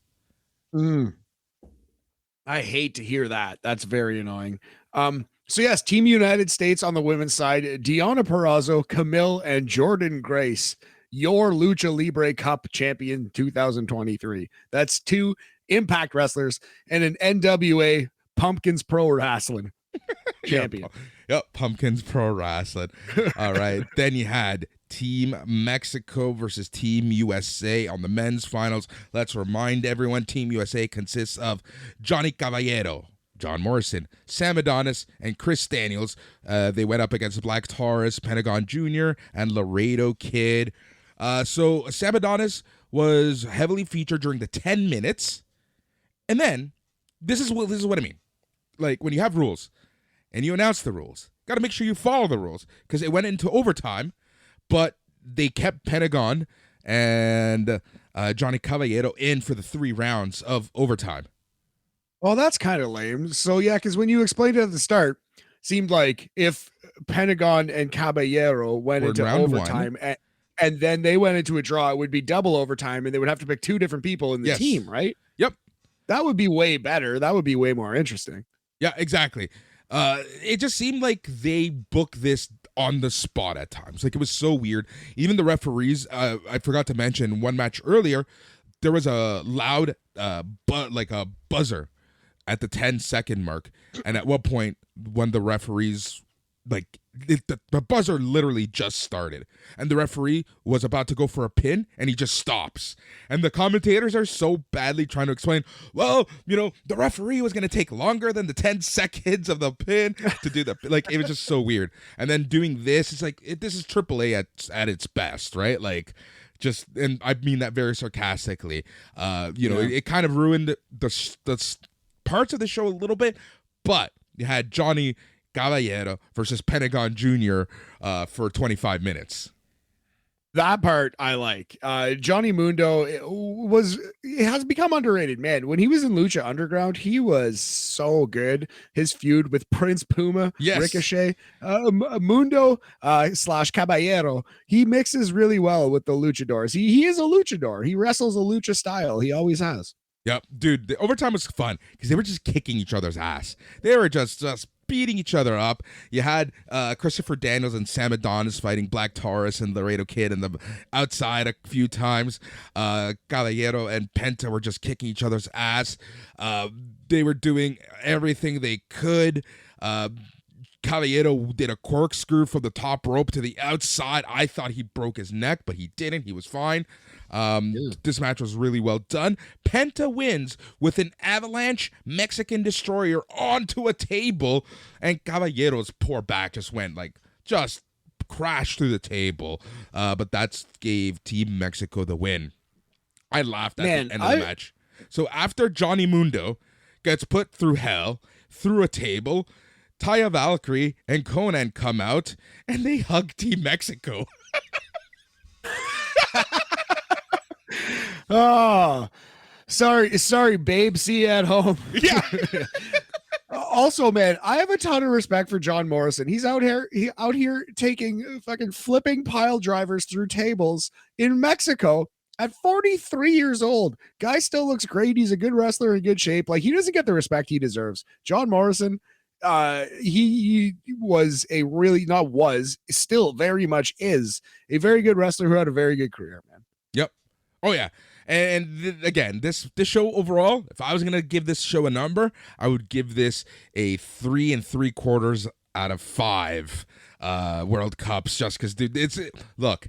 I hate to hear that. That's very annoying. So yes, Team United States on the women's side, Deonna Purrazzo, Camille, and Jordan Grace, your Lucha Libre Cup champion 2023. That's 2 Impact wrestlers and an NWA Pumpkins Pro Wrestling champion. Yep, Pumpkins Pro Wrestling. All right. Then you had Team Mexico versus Team USA on the men's finals. Let's remind everyone, Team USA consists of Johnny Caballero, John Morrison, Sam Adonis, and Chris Daniels. They went up against Black Taurus, Pentagon Jr., and Laredo Kid. So Sam Adonis was heavily featured during the 10 minutes. And then, this is what I mean. Like, when you have rules, and you announce the rules, got to make sure you follow the rules, because it went into overtime, but they kept Pentagon and Johnny Caballero in for the 3 rounds of overtime. Well, that's kind of lame. So yeah, because when you explained it at the start, seemed like if Pentagon and Caballero went into overtime and then they went into a draw, it would be double overtime, and they would have to pick 2 different people in the team, right? Yep. That would be way better. That would be way more interesting. Yeah, exactly. It just seemed like they booked this on the spot at times. Like, it was so weird. Even the referees, I forgot to mention one match earlier, there was a loud like a buzzer at the 10-second mark. And at what point, when the referees, like, the buzzer literally just started, and the referee was about to go for a pin, and he just stops. And the commentators are so badly trying to explain, well, the referee was going to take longer than the 10 seconds of the pin to do the, like, it was just so weird. And then doing this, it's like, this is AAA at its best, right? Like, just, and I mean that very sarcastically. It kind of ruined the parts of the show a little bit, but you had Johnny Caballero versus Pentagon Jr. For 25 minutes. That part I like. Johnny Mundo has become underrated, man. When he was in Lucha Underground, he was so good. His feud with Prince Puma, yes. Ricochet, Mundo / Caballero, he mixes really well with the luchadors. He is a luchador. He wrestles a lucha style. He always has. Yep, dude. The overtime was fun because they were just kicking each other's ass. They were just beating each other up. You had Christopher Daniels and Sam Adonis fighting Black Taurus and Laredo Kid in the outside a few times. Caballero and Penta were just kicking each other's ass. They were doing everything they could. Caballero did a corkscrew from the top rope to the outside. I thought he broke his neck, but he didn't. He was fine. This match was really well done. Penta wins with an avalanche Mexican destroyer onto a table, and Caballero's poor back just crashed through the table. But that gave Team Mexico the win. I laughed at the end of the match. So after Johnny Mundo gets put through hell, through a table, Taya Valkyrie and Conan come out, and they hug Team Mexico. Oh, sorry, babe. See you at home. Yeah. Also, man, I have a ton of respect for John Morrison. He's out here taking fucking flipping pile drivers through tables in Mexico at 43 years old. Guy still looks great. He's a good wrestler in good shape. Like, he doesn't get the respect he deserves. John Morrison, he was still very much is a very good wrestler who had a very good career, man. Yep. Oh yeah. And again, this show overall, if I was going to give this show a number, I would give this a 3 3/4 out of 5 World Cups, just because, dude, look,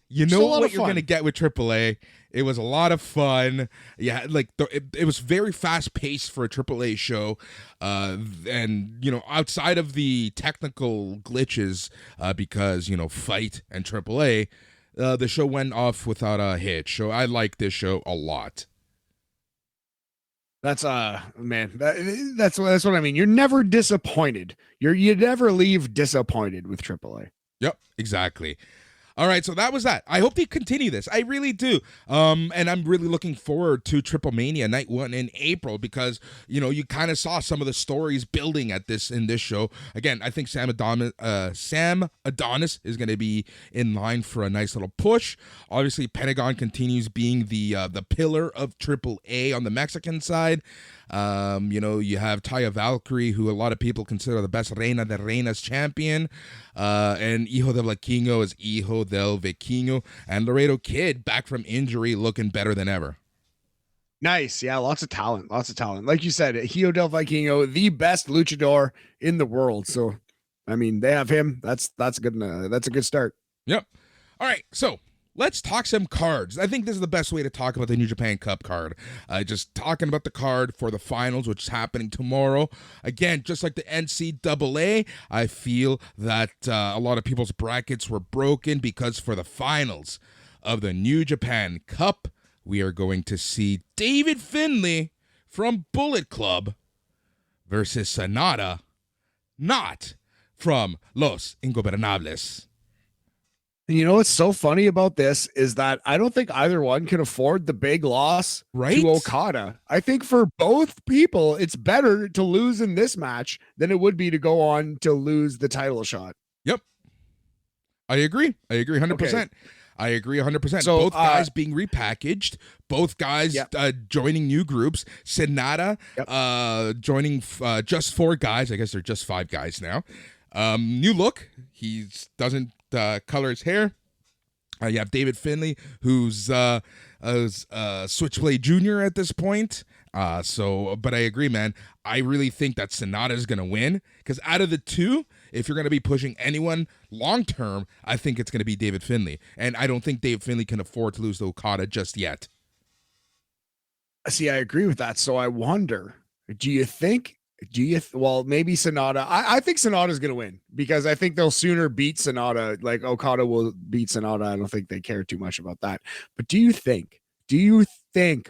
you know what you're going to get with AAA. It was a lot of fun. Yeah, like it was very fast paced for a AAA show. And, outside of the technical glitches, because, Fight and AAA, the show went off without a hitch. So I like this show a lot. That's man, that's what I mean. You're never disappointed. You never leave disappointed with AAA. Yep, exactly. All right, so that was that. I hope they continue this. I really do. And I'm really looking forward to Triple Mania Night 1 in April because, you kind of saw some of the stories building in this show. Again, I think Sam Adonis is going to be in line for a nice little push. Obviously, Pentagon continues being the pillar of Triple A on the Mexican side. You have Taya Valkyrie, who a lot of people consider the best Reina de Reinas champion. And Hijo del Vikingo is Hijo del Vikingo. And Laredo Kid, back from injury, looking better than ever. Nice. Yeah, lots of talent. Like you said, Hijo del Vikingo, the best luchador in the world. So, I mean, they have him. That's good. That's a good start. Yep. All right, so let's talk some cards. I think this is the best way to talk about the New Japan Cup card. Just talking about the card for the finals, which is happening tomorrow. Again, just like the NCAA, I feel that a lot of people's brackets were broken because for the finals of the New Japan Cup, we are going to see David Finlay from Bullet Club versus Sonata, not from Los Ingobernables. And you know what's so funny about this is that I don't think either one can afford the big loss to Okada. I think for both people, it's better to lose in this match than it would be to go on to lose the title shot. Yep. I agree 100%. Okay. I agree 100%. So, both guys being repackaged, both guys joining new groups. Sonata joining just 4 guys. I guess they're just 5 guys now. New look. He doesn't color his hair. You have David Finlay, who's Switchblade Jr. at this point. But I agree, man. I really think that Sonata is going to win because out of the two, if you're going to be pushing anyone long term, I think it's going to be David Finlay. And I don't think David Finlay can afford to lose to Okada just yet. See, I agree with that. So I wonder, well, maybe Sonata. I think Sonata is going to win because I think they'll sooner beat Sonata. Like Okada will beat Sonata. I don't think they care too much about that. But do you think,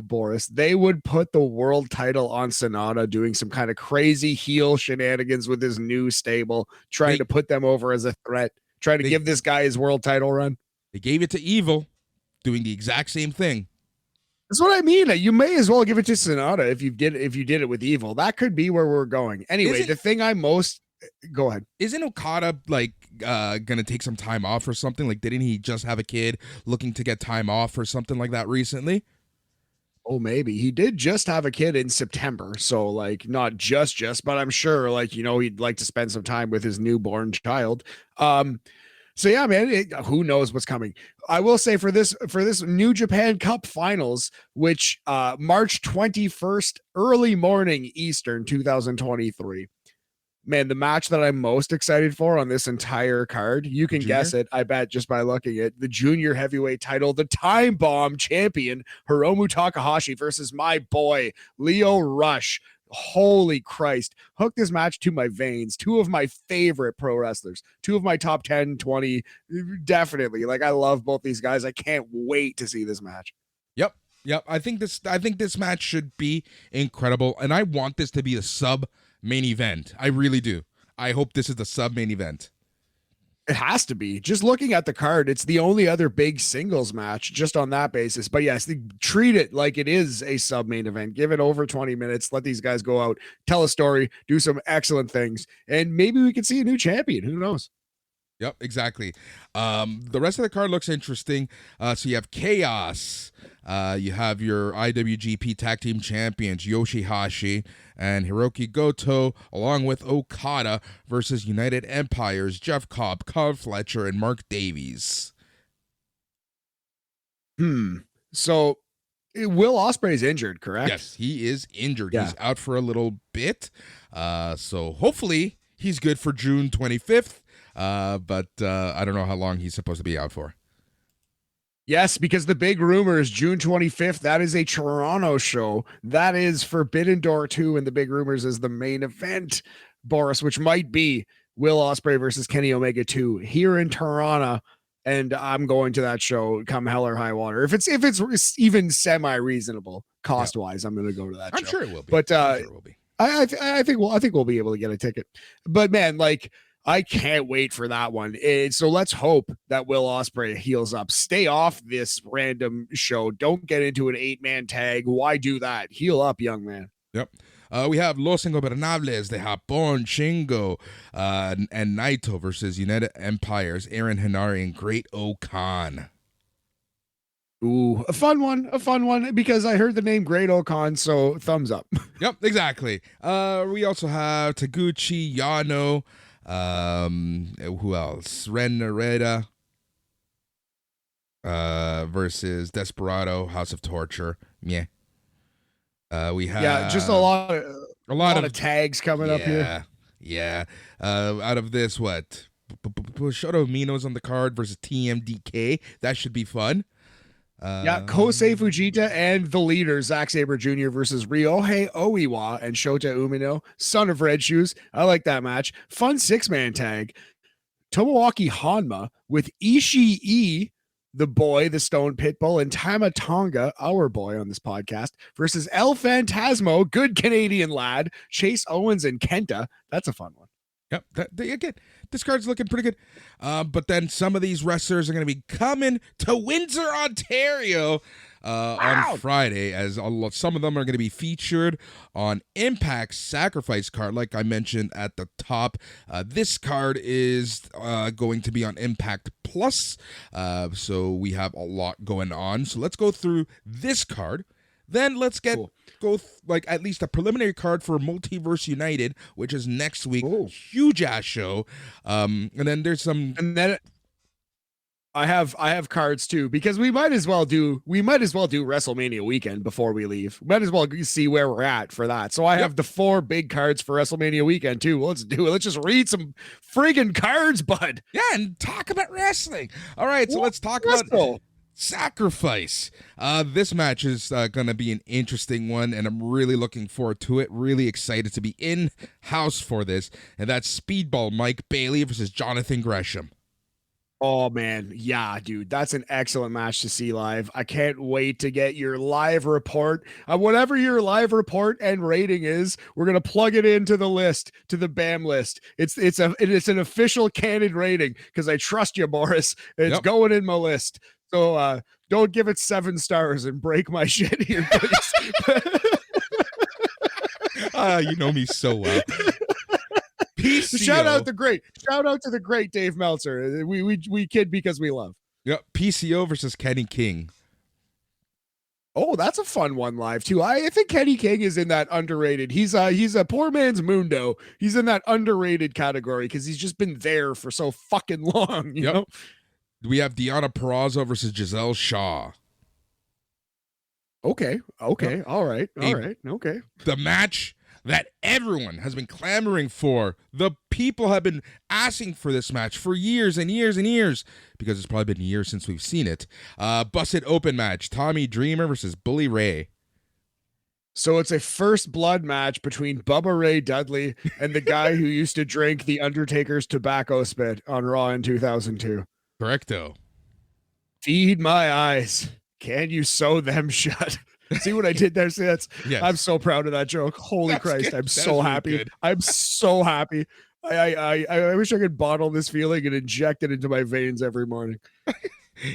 Boris, they would put the world title on Sonata doing some kind of crazy heel shenanigans with his new stable, trying to put them over as a threat, trying to give this guy his world title run? They gave it to Evil, doing the exact same thing. That's what I mean. You may as well give it to Sonata if you did it with Evil. That could be where we're going. Anyway, the thing go ahead. Isn't Okada gonna take some time off or something? Like, didn't he just have a kid looking to get time off or something like that recently? Oh, maybe he did just have a kid in September. So not just, but I'm sure he'd like to spend some time with his newborn child. So yeah, man, who knows what's coming. I will say for this New Japan Cup finals, which March 21st, early morning Eastern 2023. Man, the match that I'm most excited for on this entire card, you can guess it, I bet, just by looking at the junior heavyweight title, the Time Bomb champion, Hiromu Takahashi versus my boy, Lio Rush. Holy Christ. Hook this match to my veins. 2 of my favorite pro wrestlers, 2 of my top 10, 20, definitely. I love both these guys. I can't wait to see this match. Yep. I think this match should be incredible, and I want this to be a sub main event. I really do. I hope this is the sub main event. It has to be. Just looking at the card, it's the only other big singles match just on that basis. But yes, treat it like it is a sub main event. Give it over 20 minutes. Let these guys go out, tell a story, do some excellent things, and maybe we can see a new champion. Who knows? Yep, exactly. The rest of the card looks interesting. So you have Chaos. You have your IWGP Tag Team Champions Yoshihashi and Hiroki Goto, along with Okada versus United Empires Jeff Cobb, Carl Fletcher, and Mark Davies. So Will Ospreay's injured, correct? Yes, he is injured. Yeah. He's out for a little bit. So hopefully he's good for June 25th. But I don't know how long he's supposed to be out for. Yes, because the big rumor is June 25th. That is a Toronto show. That is Forbidden Door 2, and the big rumors is the main event, Boris, which might be Will Ospreay versus Kenny Omega 2 here in Toronto. And I'm going to that show come hell or high water. If it's even semi-reasonable cost-wise, I'm going to go to that show. I'm sure it will be. But I think we'll be able to get a ticket. But man, I can't wait for that one. So let's hope that Will Ospreay heals up. Stay off this random show. Don't get into an 8-man tag. Why do that? Heal up, young man. Yep. We have Los Ingobernables de Japón, Shingo, and Naito versus United Empires, Aaron Henare and Great Okan. Ooh, a fun one because I heard the name Great Okan, so thumbs up. Yep, exactly. We also have Taguchi, Yano, who else? Ren Narita versus Desperado, House of Torture. Yeah. We have just a lot of tags coming up here. Yeah. Out of this, what? Shota Umino's on the card versus TMDK. That should be fun. Kosei Fujita and the leader, Zack Sabre Jr. versus Ryohei Oiwa and Shota Umino, son of Red Shoes. I like that match. Fun 6-man tag. Tomoaki Hanma with Ishii, the boy, the Stone Pitbull, and Tama Tonga, our boy on this podcast, versus El Phantasmo, good Canadian lad, Chase Owens and Kenta. That's a fun one. Yep. Again, this card's looking pretty good. But then some of these wrestlers are going to be coming to Windsor, Ontario on Friday, as some of them are going to be featured on Impact's Sacrifice card, like I mentioned at the top. This card is going to be on Impact Plus, so we have a lot going on. So let's go through this card. Then let's go like at least a preliminary card for Multiverse United, which is next week. Ooh. Huge ass show. And then there's some. And then I have cards too, because we might as well do WrestleMania weekend before we leave. Might as well see where we're at for that. So I have the 4 big cards for WrestleMania weekend too. Let's do it. Let's just read some friggin' cards, bud. Yeah, and talk about wrestling. All right, so let's talk about Sacrifice. This match is going to be an interesting one, and I'm really looking forward to it. Really excited to be in house for this. And that's Speedball Mike Bailey versus Jonathan Gresham. Oh man, yeah, dude, that's an excellent match to see live. I can't wait to get your live report. Whatever your live report and rating is, we're gonna plug it into the list, to the BAM list. It's an official canon rating because I trust you, Boris. It's going in my list. So don't give it 7 stars and break my shit here, please. You know me so well. PCO. Shout out to the great Dave Meltzer. We kid because we love. Yep. PCO versus Kenny King. Oh, that's a fun one live too. I think Kenny King is in that underrated. He's a poor man's Mundo. He's in that underrated category because he's just been there for so fucking long. You know. We have Deonna Purrazzo versus Giselle Shaw. Okay. All right. Okay. The match that everyone has been clamoring for. The people have been asking for this match for years and years and years, because it's probably been years since we've seen it. Busted Open match. Tommy Dreamer versus Bully Ray. So it's a first blood match between Bubba Ray Dudley and the guy who used to drink the Undertaker's tobacco spit on Raw in 2002. Correcto. Feed my eyes. Can you sew them shut? See what I did there? See, yes. I'm so proud of that joke. Holy Christ. Good. I'm so happy. Really I'm so happy. I wish I could bottle this feeling and inject it into my veins every morning.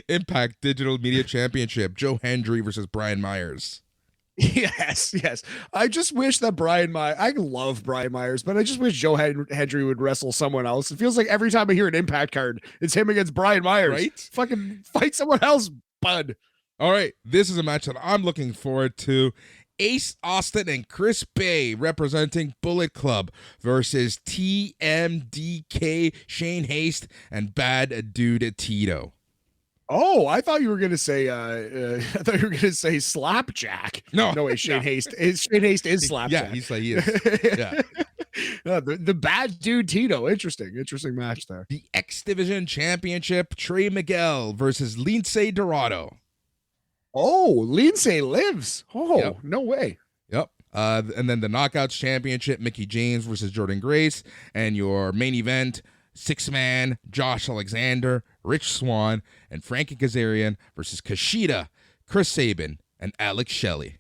Impact Digital Media Championship. Joe Hendry versus Brian Myers. Yes. I just wish that I love Brian Myers, but I just wish Joe Hendry would wrestle someone else. It feels like every time I hear an Impact card, it's him against Brian Myers. Right? Fucking fight someone else, bud. All right. This is a match that I'm looking forward to. Ace Austin and Chris Bay representing Bullet Club versus TMDK, Shane Haste, and Bad Dude Tito. Oh, I thought you were gonna say Slapjack. No way. Shane Haste is Slapjack. Yeah, he is. Yeah. The Bad Dude Tito. Interesting match there. The X Division Championship. Trey Miguel versus Lince Dorado. Oh, Lince lives. Oh, No way. Yep. And then the Knockouts Championship. Mickey James versus Jordan Grace, and your main event. 6-man, Josh Alexander, Rich Swann, and Frankie Kazarian versus Kushida, Chris Sabin, and Alex Shelley.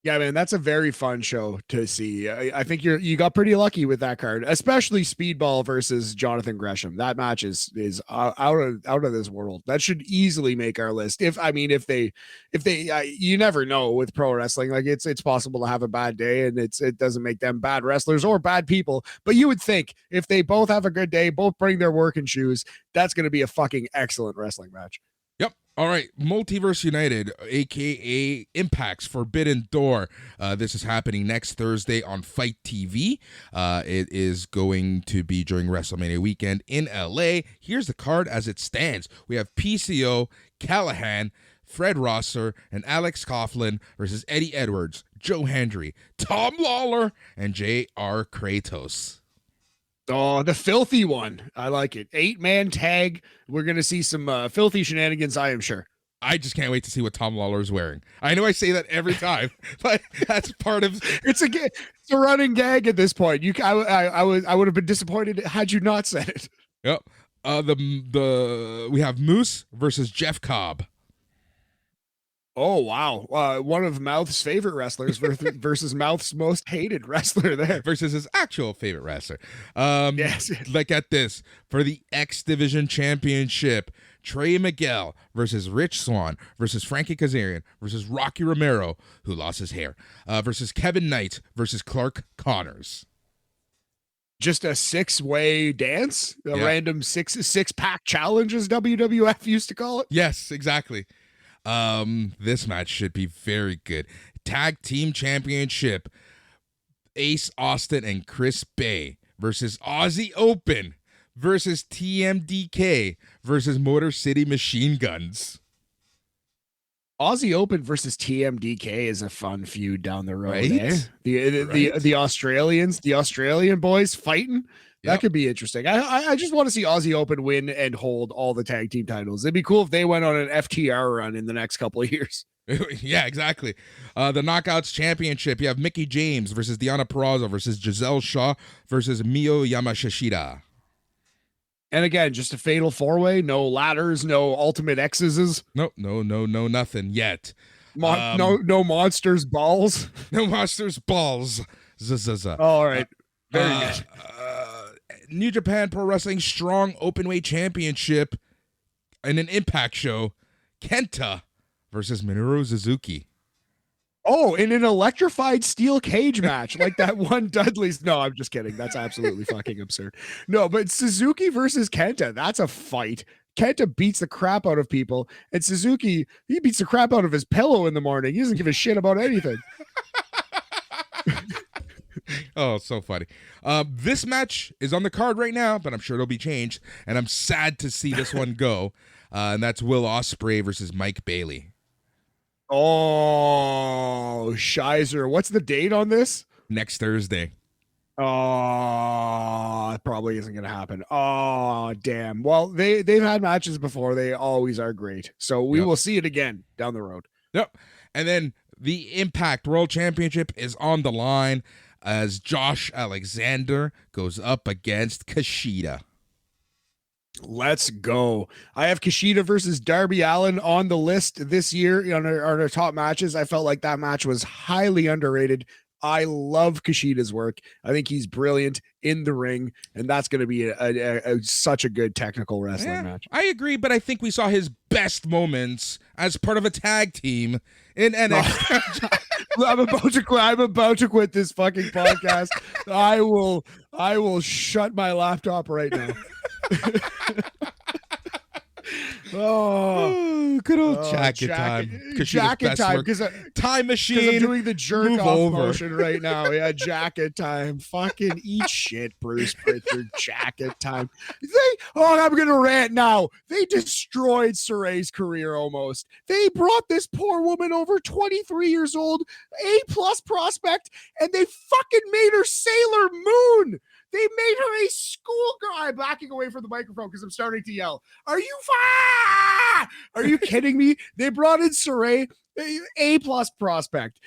Yeah, man, that's a very fun show to see. I think you got pretty lucky with that card, especially Speedball versus Jonathan Gresham. That match is out of this world. That should easily make our list. If they you never know with pro wrestling. Like it's possible to have a bad day, and it doesn't make them bad wrestlers or bad people. But you would think if they both have a good day, both bring their working shoes, that's going to be a fucking excellent wrestling match. Yep. All right. Multiverse United, aka Impact's Forbidden Door. This is happening next Thursday on Fight TV. It is going to be during WrestleMania weekend in LA. Here's the card as it stands. We have PCO, Callahan, Fred Rosser, and Alex Coughlin versus Eddie Edwards, Joe Hendry, Tom Lawler, and J.R. Kratos. Oh, the filthy one. I like it. 8-man tag. We're going to see some filthy shenanigans, I am sure. I just can't wait to see what Tom Lawler is wearing. I know I say that every time, but that's part of it's a running gag at this point. I would have been disappointed had you not said it. Yep. We have Moose versus Jeff Cobb. Oh, wow. One of Mouth's favorite wrestlers versus Mouth's most hated wrestler there. Versus his actual favorite wrestler. Yes. Like at this, for the X Division Championship, Trey Miguel versus Rich Swann versus Frankie Kazarian versus Rocky Romero, who lost his hair, versus Kevin Knight versus Clark Connors. Just a 6-way dance? Random six-pack challenge, as WWF used to call it? Yes, exactly. This match should be very good. Tag Team Championship, Ace Austin and Chris Bay versus Aussie Open versus TMDK versus Motor City Machine Guns. Aussie Open versus TMDK is a fun feud down the road, right? Eh? The Australian boys fighting. That could be interesting. I just want to see Aussie Open win and hold all the tag team titles. It'd be cool if they went on an FTR run in the next couple of years. Yeah, exactly. The Knockouts Championship, you have Mickie James versus Deonna Purrazzo versus Giselle Shaw versus Miyu Yamashita. And again, just a fatal 4-way, no ladders, no ultimate X's. No, nothing yet. No monsters balls. No monsters balls. All right. Very good. New Japan Pro Wrestling Strong Openweight Championship and an Impact show, Kenta versus Minoru Suzuki. Oh, in an electrified steel cage match like that one Dudley's. No, I'm just kidding. That's absolutely fucking absurd. No, but Suzuki versus Kenta, that's a fight. Kenta beats the crap out of people, and Suzuki, he beats the crap out of his pillow in the morning. He doesn't give a shit about anything. Oh, so funny. This match is on the card right now, but I'm sure it'll be changed, and I'm sad to see this one go. And that's Will Ospreay versus Mike Bailey. Oh, Shizer. What's the date on this? Next Thursday. Oh, it probably isn't going to happen. Oh, damn. Well, they've had matches before. They always are great. So we will see it again down the road. Yep. And then the Impact World Championship is on the line as Josh Alexander goes up against Kushida. Let's go. I have Kushida versus Darby Allin on the list this year on our top matches. I felt like that match was highly underrated. I love Kushida's work. I think he's brilliant in the ring, and that's going to be such a good technical wrestling match. I agree, but I think we saw his best moments as part of a tag team in NXT. I'm about to quit this fucking podcast. I will shut my laptop right now. Good old jacket time. Jacket time, because time machine. I'm doing the jerk off motion right now. Yeah, jacket time. Fucking eat shit, Bruce Pritchard. Jacket time. I'm gonna rant now. They destroyed Saray's career almost. They brought this poor woman over, 23 years old, A+ prospect, and they fucking made her Sailor Moon. They made her a schoolgirl. I'm backing away from the microphone because I'm starting to yell. Are you kidding me? They brought in Saray, A+ prospect,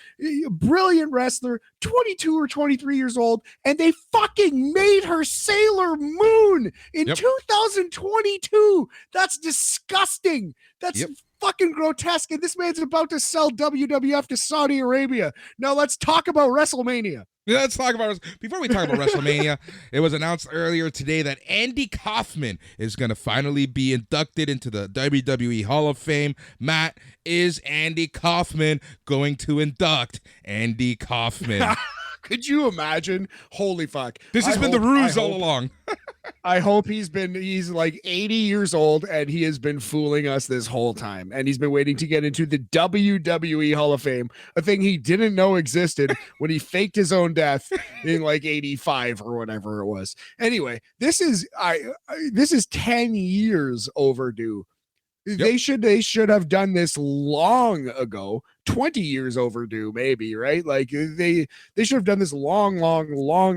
brilliant wrestler, 22 or 23 years old, and they fucking made her Sailor Moon in 2022. That's disgusting. That's fucking grotesque. And this man's about to sell WWF to Saudi Arabia. Now let's talk about WrestleMania. Yeah, let's talk about before we talk about WrestleMania. It was announced earlier today that Andy Kaufman is going to finally be inducted into the WWE Hall of Fame. Matt, is Andy Kaufman going to induct Andy Kaufman? Could you imagine? Holy fuck. This has been the ruse all along. I hope he's like 80 years old and he has been fooling us this whole time. And he's been waiting to get into the WWE Hall of Fame, a thing he didn't know existed when he faked his own death in like 85 or whatever it was. Anyway, this is 10 years overdue. Yep. They should have done this long ago, 20 years overdue, maybe, right? Like they should have done this long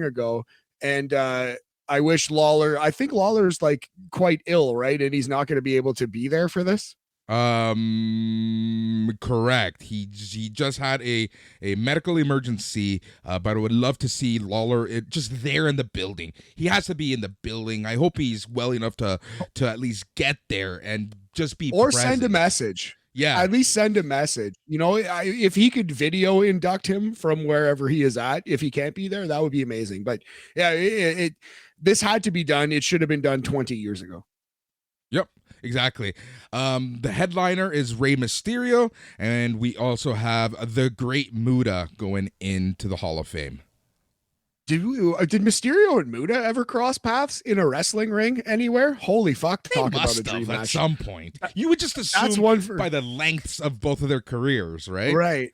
ago. And I wish I think Lawler's like quite ill, right? And he's not going to be able to be there for this. Correct. He just had a medical emergency, but I would love to see Lawler just there in the building. He has to be in the building. I hope he's well enough to at least get there and just be or present. Send a message. Yeah, at least send a message. You know, if he could video induct him from wherever he is at, if he can't be there, that would be amazing. But yeah, this had to be done. It should have been done 20 years ago. Yep, exactly. The headliner is Rey Mysterio, and we also have the Great Muta going into the Hall of Fame. Did Mysterio and Muta ever cross paths in a wrestling ring anywhere? Holy fuck! Talk about a dream match at some point. You would just assume by the lengths of both of their careers, right? Right.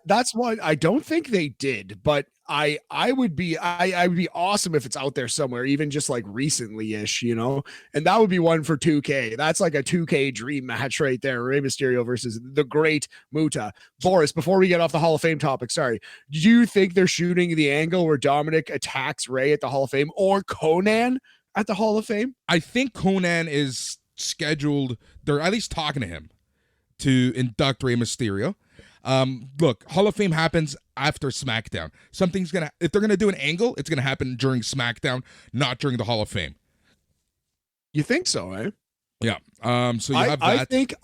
That's what I don't think they did, but I would be awesome if it's out there somewhere, even just like recently-ish, you know. And that would be one for 2K. That's like a 2K dream match right there. Rey Mysterio versus the Great Muta. Boris, before we get off the Hall of Fame topic, sorry. Do you think they're shooting the angle where Dominic attacks Rey at the Hall of Fame or Conan at the Hall of Fame? I think Conan is scheduled. They're at least talking to him to induct Rey Mysterio. Look, Hall of Fame happens after SmackDown. If they're gonna do an angle, it's gonna happen during SmackDown, not during the Hall of Fame. You think so, eh? Yeah. So you have that. I think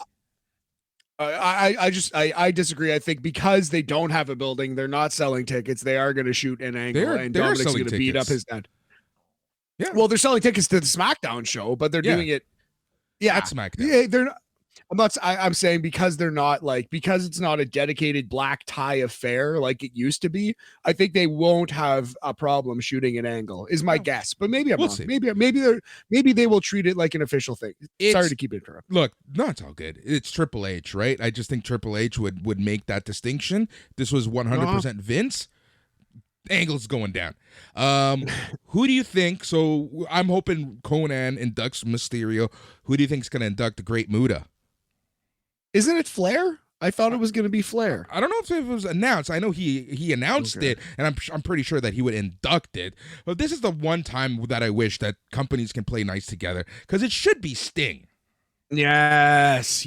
I disagree. I think because they don't have a building, they're not selling tickets. They are gonna shoot an angle, and Dominic's gonna beat up his dad. Yeah. Well, they're selling tickets to the SmackDown show, but they're doing it. Yeah, at SmackDown. Yeah, they're not. I'm saying because it's not a dedicated black tie affair like it used to be. I think they won't have a problem shooting an angle. Is my guess, but maybe I'm wrong. See. Maybe they will treat it like an official thing. Sorry to keep interrupting. Look, no, it's all good. It's Triple H, right? I just think Triple H would make that distinction. This was 100% Vince. Angle's going down. Who do you think? So I'm hoping Conan inducts Mysterio. Who do you think is going to induct the Great Muta? Isn't it Flair? I thought it was going to be Flair. I don't know if it was announced. I know he announced it, and I'm pretty sure that he would induct it. But this is the one time that I wish that companies can play nice together, because it should be Sting. Yes.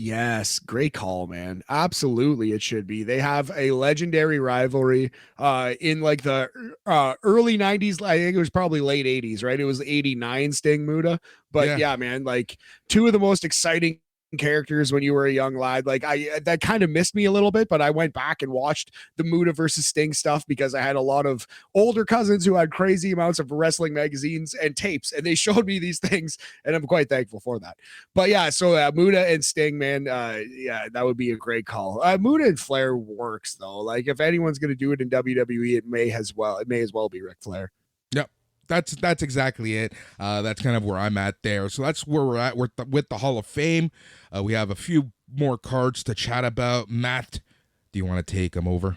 Great call, man. Absolutely, it should be. They have a legendary rivalry in like the early 90s. I think it was probably late 80s, right? It was 89 Sting Muta. But yeah, man, like two of the most exciting characters when you were a young lad. Like that kind of missed me a little bit, but I went back and watched the Muta versus Sting stuff because I had a lot of older cousins who had crazy amounts of wrestling magazines and tapes, and they showed me these things, and I'm quite thankful for that. But yeah, so Muta and Sting, man, yeah, that would be a great call. Muta and Flair works though. Like if anyone's going to do it in WWE, it may as well be Ric Flair. Yep. That's exactly it. That's kind of where I'm at there. So that's where we're at with the Hall of Fame. We have a few more cards to chat about. Matt, do you want to take them over?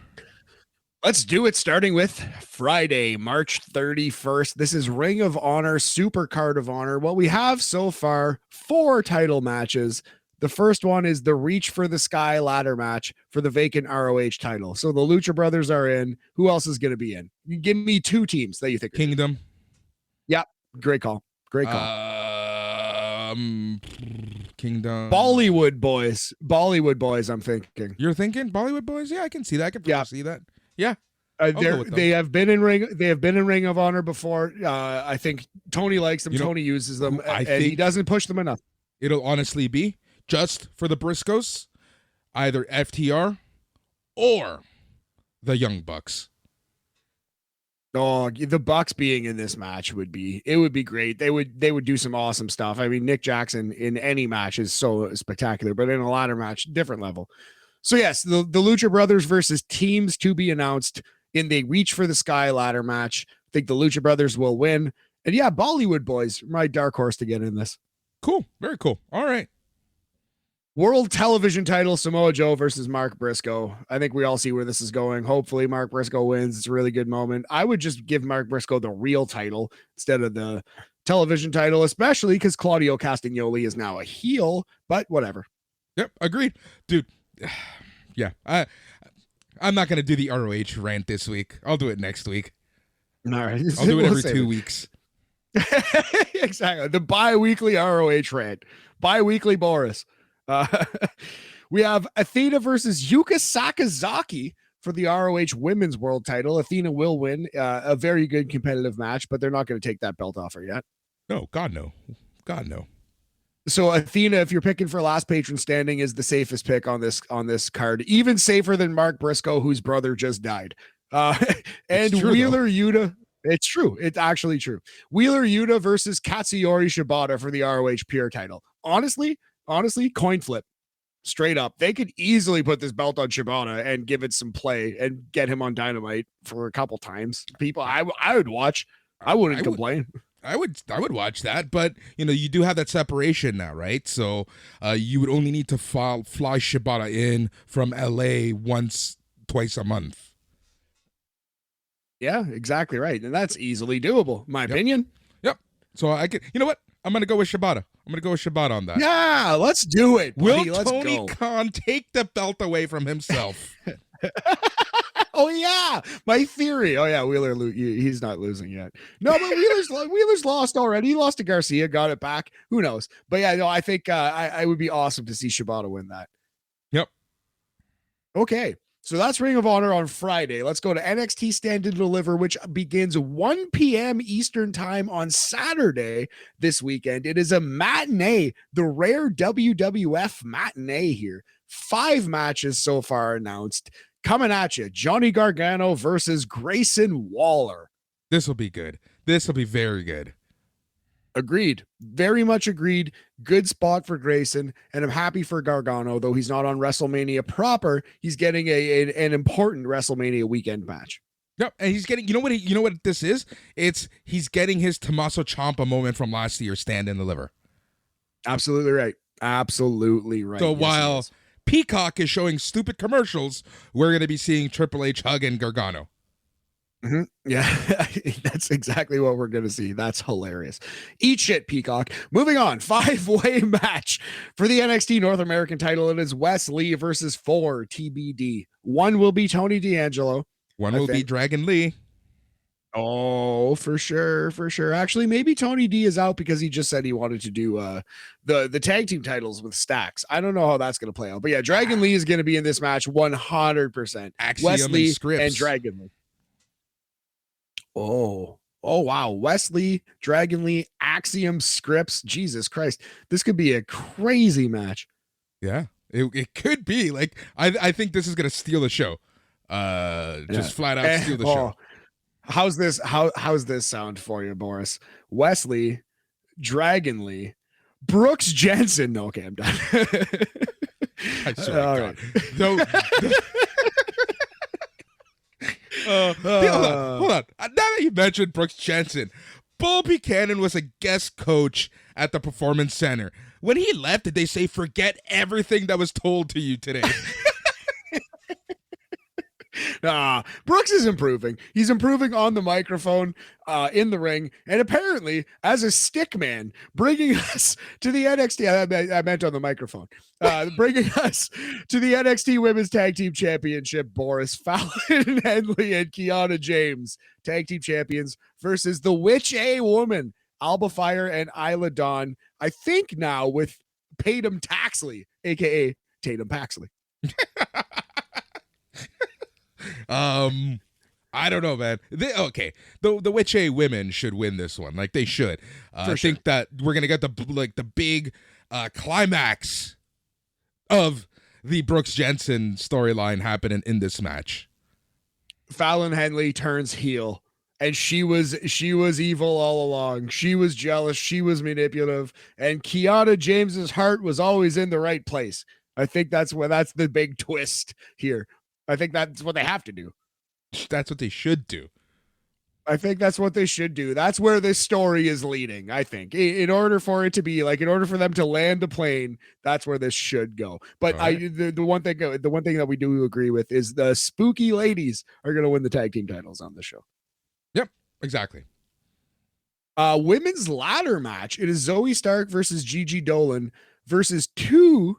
Let's do it, starting with Friday, March 31st. This is Ring of Honor SuperCard of Honor. What we have so far, 4 title matches. The first one is the Reach for the Sky ladder match for the vacant ROH title. So the Lucha Brothers are in. Who else is going to be in? Give me 2 teams that you think. Kingdom. Yep. Great call. Kingdom. Bollywood boys, I'm thinking. You're thinking Bollywood boys? Yeah, I can see that. I can see that. Yeah. They have been in Ring of Honor before. I think Tony likes them. Tony uses them, and he doesn't push them enough. It'll honestly be just for the Briscoes. either FTR or the Young Bucks. Oh, the Bucks being in this match would be great. They would do some awesome stuff. I mean, Nick Jackson in any match is so spectacular, but in a ladder match, different level. So yes, the Lucha Brothers versus teams to be announced in the Reach for the Sky ladder match. I think the Lucha Brothers will win. And yeah, Bollywood Boys, my dark horse to get in this. Cool. Very cool. All right. World Television title, Samoa Joe versus Mark Briscoe. I think we all see where this is going. Hopefully Mark Briscoe wins. It's a really good moment. I would just give Mark Briscoe the real title instead of the television title, especially because Claudio Castagnoli is now a heel, but whatever. Yep, agreed. Dude, yeah, I'm not going to do the ROH rant this week. I'll do it next week. All right. I'll do it every 2 weeks. Exactly. The bi-weekly ROH rant. Bi-weekly Boris. We have Athena versus Yuka Sakazaki for the ROH Women's World title. Athena will win a very good competitive match, but they're not going to take that belt off her yet. No, God, no. God, no. So Athena, if you're picking for last patron standing, is the safest pick on this card. Even safer than Mark Briscoe, whose brother just died. And true, Wheeler Yuta. It's true. It's actually true. Wheeler Yuta versus Katsuyori Shibata for the ROH Pure title. Honestly, coin flip. Straight up. They could easily put this belt on Shibata and give it some play and get him on Dynamite for a couple times. People, I would watch. I wouldn't complain. I would watch that, but you do have that separation now, right? So you would only need to fly Shibata in from LA twice a month. Yeah, exactly right. And that's easily doable, in my opinion. Yep. So I could, you know what? I'm going to go with Shibata. I'm going to go with Shibata on that. Yeah, let's do it. Buddy. Will Tony Khan take the belt away from himself? Oh, yeah. My theory. Oh, yeah. Wheeler, he's not losing yet. No, but Wheeler's lost already. He lost to Garcia, got it back. Who knows? But yeah, no, I think I would be awesome to see Shibata win that. Yep. Okay. So that's Ring of Honor on Friday. Let's go to NXT Stand and Deliver, which begins 1 p.m. Eastern time on Saturday this weekend. It is a matinee, the rare WWF matinee here. 5 matches so far announced. Coming at you, Johnny Gargano versus Grayson Waller. This will be good. This will be very good. Agreed. Very much agreed. Good spot for Grayson, and I'm happy for Gargano, though he's not on WrestleMania proper. He's getting an important WrestleMania weekend match. Yep, and he's getting, you know what this is? He's getting his Tommaso Ciampa moment from last year, Stand and Deliver. Absolutely right. Absolutely right. So while Peacock is showing stupid commercials, we're going to be seeing Triple H hugging Gargano. Mm-hmm. Yeah, that's exactly what we're going to see. That's hilarious. Eat shit, Peacock. Moving on, 5-way match for the NXT North American title. It is Wes Lee versus 4 TBD. One will be Tony D'Angelo. One will be Dragon Lee. Oh, for sure. Actually, maybe Tony D is out because he just said he wanted to do the tag team titles with Stacks. I don't know how that's going to play out. But yeah, Dragon Lee is going to be in this match 100%. Wes Lee and Dragon Lee. Oh, wow. Wesley, Dragon Lee, Axiom, Scripps. Jesus Christ. This could be a crazy match. Yeah, it could be. Like, I think this is going to steal the show. Just flat out steal the show. How's this sound for you, Boris? Wesley, Dragon Lee, Brooks Jensen. No, okay, I'm done. I swear to God. Hold on. Now that you mentioned Brooks Jensen, Bull Buchanan was a guest coach at the Performance Center. When he left, did they say, forget everything that was told to you today? Brooks is improving. He's improving on the microphone, in the ring, and apparently as a stick man, bringing us to the NXT. I meant on the microphone. Bringing us to the NXT Women's Tag Team Championship. Boris, Fallon Henley, and Kiana James, tag team champions, versus the Witch A Woman, Alba Fire and Isla Dawn. I think now with Tatum Paxley, aka Tatum Paxley. I don't know, man. The Witch A women should win this one. Like, they should. I think that we're gonna get the big climax of the Brooks Jensen storyline happening in this match. Fallon Henley turns heel, and she was evil all along. She was jealous, she was manipulative, and Kiana James's heart was always in the right place. I think that's the big twist here. I think that's what they have to do. That's what they should do. I think that's what they should do. That's where this story is leading. I think in order for it to be like, in order for them to land the plane, that's where this should go. But right. The one thing that we do agree with is the spooky ladies are going to win the tag team titles on the show. Yep, exactly. Women's ladder match. It is Zoe Stark versus Gigi Dolan versus 2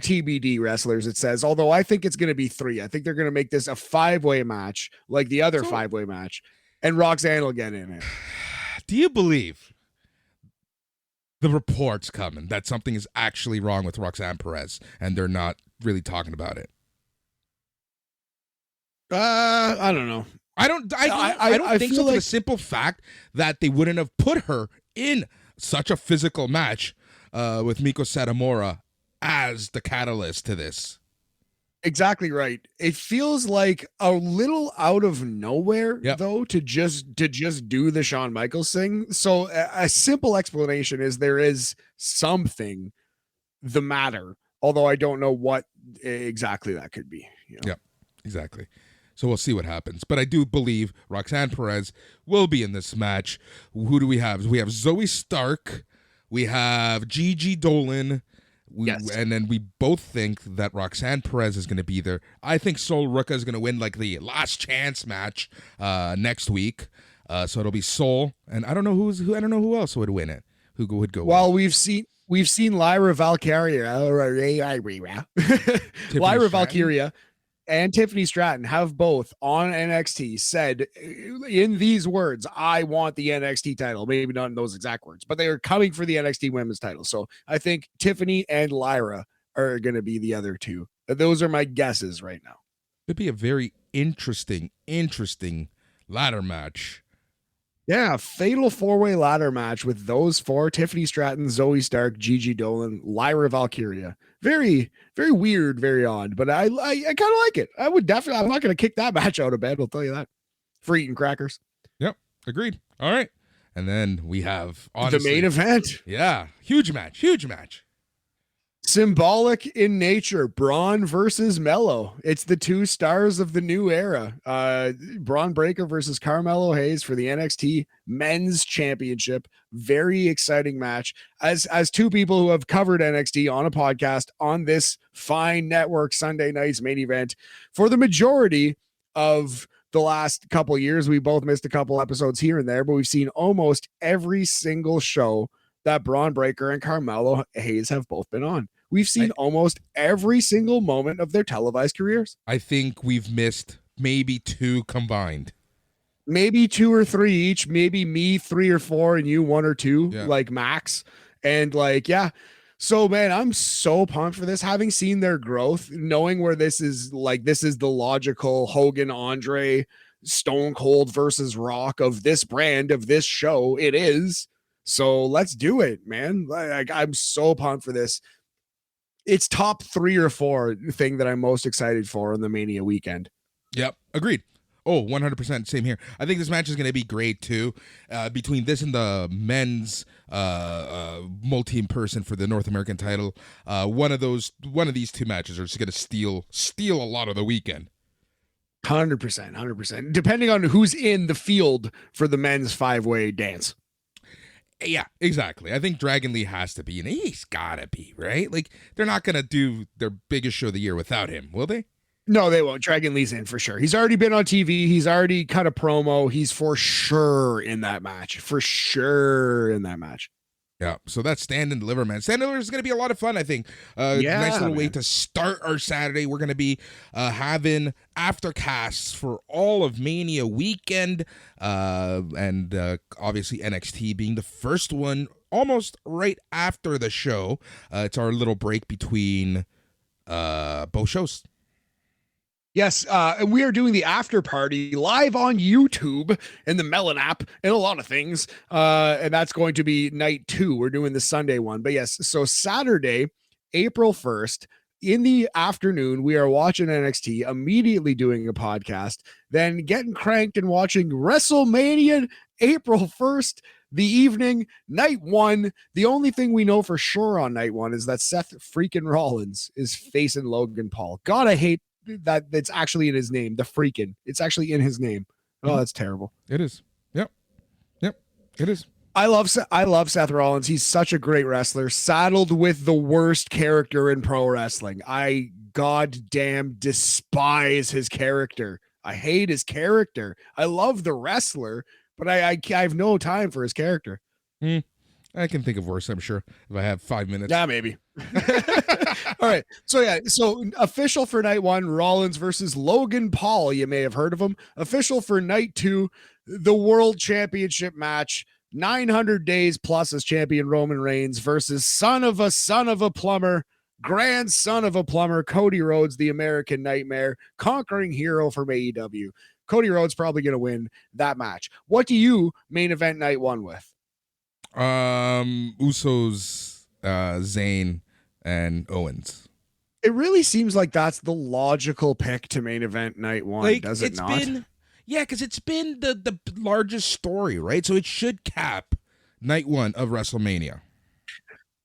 TBD wrestlers, it says, although I think it's going to be 3. I think they're going to make this a 5-way match like the other 5-way match. And Roxanne will get in it. Do you believe the reports coming that something is actually wrong with Roxanne Perez and they're not really talking about it? I don't know. I don't think so, for the simple fact that they wouldn't have put her in such a physical match with Miko Satomura as the catalyst to this. Exactly right. It feels like a little out of nowhere, though, to just do the Shawn Michaels thing. So a simple explanation is there is something the matter, although I don't know what exactly that could be. You know? Yeah, exactly. So we'll see what happens. But I do believe Roxanne Perez will be in this match. Who do we have? We have Zoe Stark. We have Gigi Dolan. And then we both think that Roxanne Perez is going to be there. I think Sol Ruka is going to win like the last chance match next week. So it'll be Sol, and I don't know who. I don't know who else would win it. Who would go? Well, we've seen Lyra Valkyria, Lyra Valkyria, and Tiffany Stratton have both on NXT said in these words, I want the NXT title. Maybe not in those exact words, but they are coming for the NXT women's title. So I think Tiffany and Lyra are going to be the other 2. Those are my guesses right now. It'd be a very interesting ladder match. Yeah, fatal 4-way ladder match with those 4: Tiffany Stratton, Zoe Stark, Gigi Dolan, Lyra Valkyria. Very, very weird, very odd, but I kind of like it. I would definitely. I'm not going to kick that match out of bed. I'll tell you that. For eating crackers. Yep, agreed. All right, and then we have the main event. Yeah, huge match. Symbolic in nature, Braun versus Mello. It's the 2 stars of the new era. Braun Breaker versus Carmelo Hayes for the NXT Men's Championship. Very exciting match. As 2 people who have covered NXT on a podcast on this fine network Sunday night's main event for the majority of the last couple years. We both missed a couple episodes here and there, but we've seen almost every single show that Braun Breaker and Carmelo Hayes have both been on. We've seen almost every single moment of their televised careers. I think we've missed maybe 2 combined. Maybe 2 or 3 each. Maybe me 3 or 4 and you 1 or 2, like max. And so man, I'm so pumped for this. Having seen their growth, knowing where this is the logical Hogan, Andre, Stone Cold versus Rock of this brand, of this show. It is. So let's do it, man. I'm so pumped for this. It's top 3 or 4 thing that I'm most excited for on the Mania weekend. Yep, agreed. Oh, 100% same here. I think this match is going to be great too. Between this and the men's multi-person for the North American title, one of these 2 matches are just going to steal a lot of the weekend. 100%. Depending on who's in the field for the men's 5-way dance. Yeah, exactly. I think Dragon Lee has to be, and he's gotta be, right? Like, they're not gonna do their biggest show of the year without him, will they? No, they won't. Dragon Lee's in for sure. He's already been on TV. He's already cut a promo. He's for sure in that match. Yeah, so that's Stand and Deliver, man. Stand and Deliver is going to be a lot of fun, I think. Nice little way to start our Saturday. We're going to be having aftercasts for all of Mania weekend, and obviously NXT being the first one almost right after the show. It's our little break between both shows. Yes, and we are doing the after party live on YouTube and the Melon app and a lot of things. And that's going to be night 2. We're doing the Sunday one. But yes, so Saturday, April 1st, in the afternoon, we are watching NXT, immediately doing a podcast, then getting cranked and watching WrestleMania April 1st, the evening, night one. The only thing we know for sure on night one is that Seth freaking Rollins is facing Logan Paul. God, I hate that that's actually in his name. The freaking. It's actually in his name. Oh, that's terrible. It is. Yep. It is. I love Seth Rollins. He's such a great wrestler, saddled with the worst character in pro wrestling. I goddamn despise his character. I hate his character. I love the wrestler, but I have no time for his character. I can think of worse, I'm sure, if I have 5 minutes. Yeah, maybe. All right. So official for night one, Rollins versus Logan Paul. You may have heard of him. Official for night two, the World Championship match. 900 days plus as champion Roman Reigns versus son of a plumber, grandson of a plumber, Cody Rhodes, the American Nightmare, conquering hero from AEW. Cody Rhodes probably going to win that match. What do you main event night one with? Usos, Zayn, and Owens. It really seems like that's the logical pick to main event night one, does it not? Yeah, because it's been the largest story, right? So it should cap night one of WrestleMania.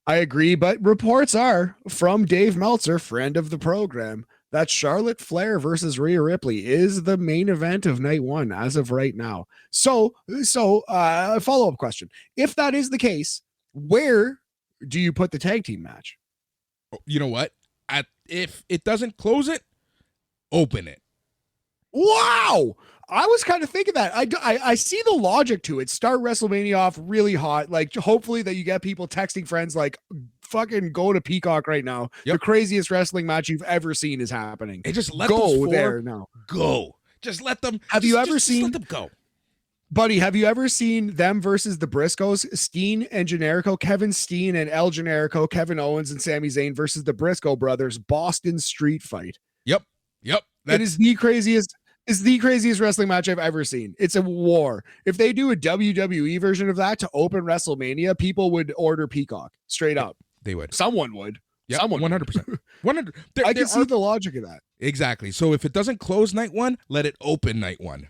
I agree, but reports are from Dave Meltzer, friend of the program, that Charlotte Flair versus Rhea Ripley is the main event of night one as of right now. So a follow-up question. If that is the case, where do you put the tag team match? You know what? If it doesn't close it, open it. Wow. I was kind of thinking that. I see the logic to it. Start WrestleMania off really hot. Like, hopefully that you get people texting friends like, fucking go to Peacock right now. Yep. The craziest wrestling match you've ever seen is happening. And just let go there now. Go. Just let them. Have you ever seen? Let them go. Buddy, have you ever seen them versus the Briscoes? Steen and Generico, Kevin Steen and El Generico, Kevin Owens and Sami Zayn versus the Briscoe brothers, Boston Street Fight. Yep. That is the craziest. It's the craziest wrestling match I've ever seen. It's a war. If they do a WWE version of that to open WrestleMania, people would order Peacock straight up. They would. Someone would. Yeah, someone 100%. 100. I can see the logic of that. Exactly. So if it doesn't close night one, let it open night one.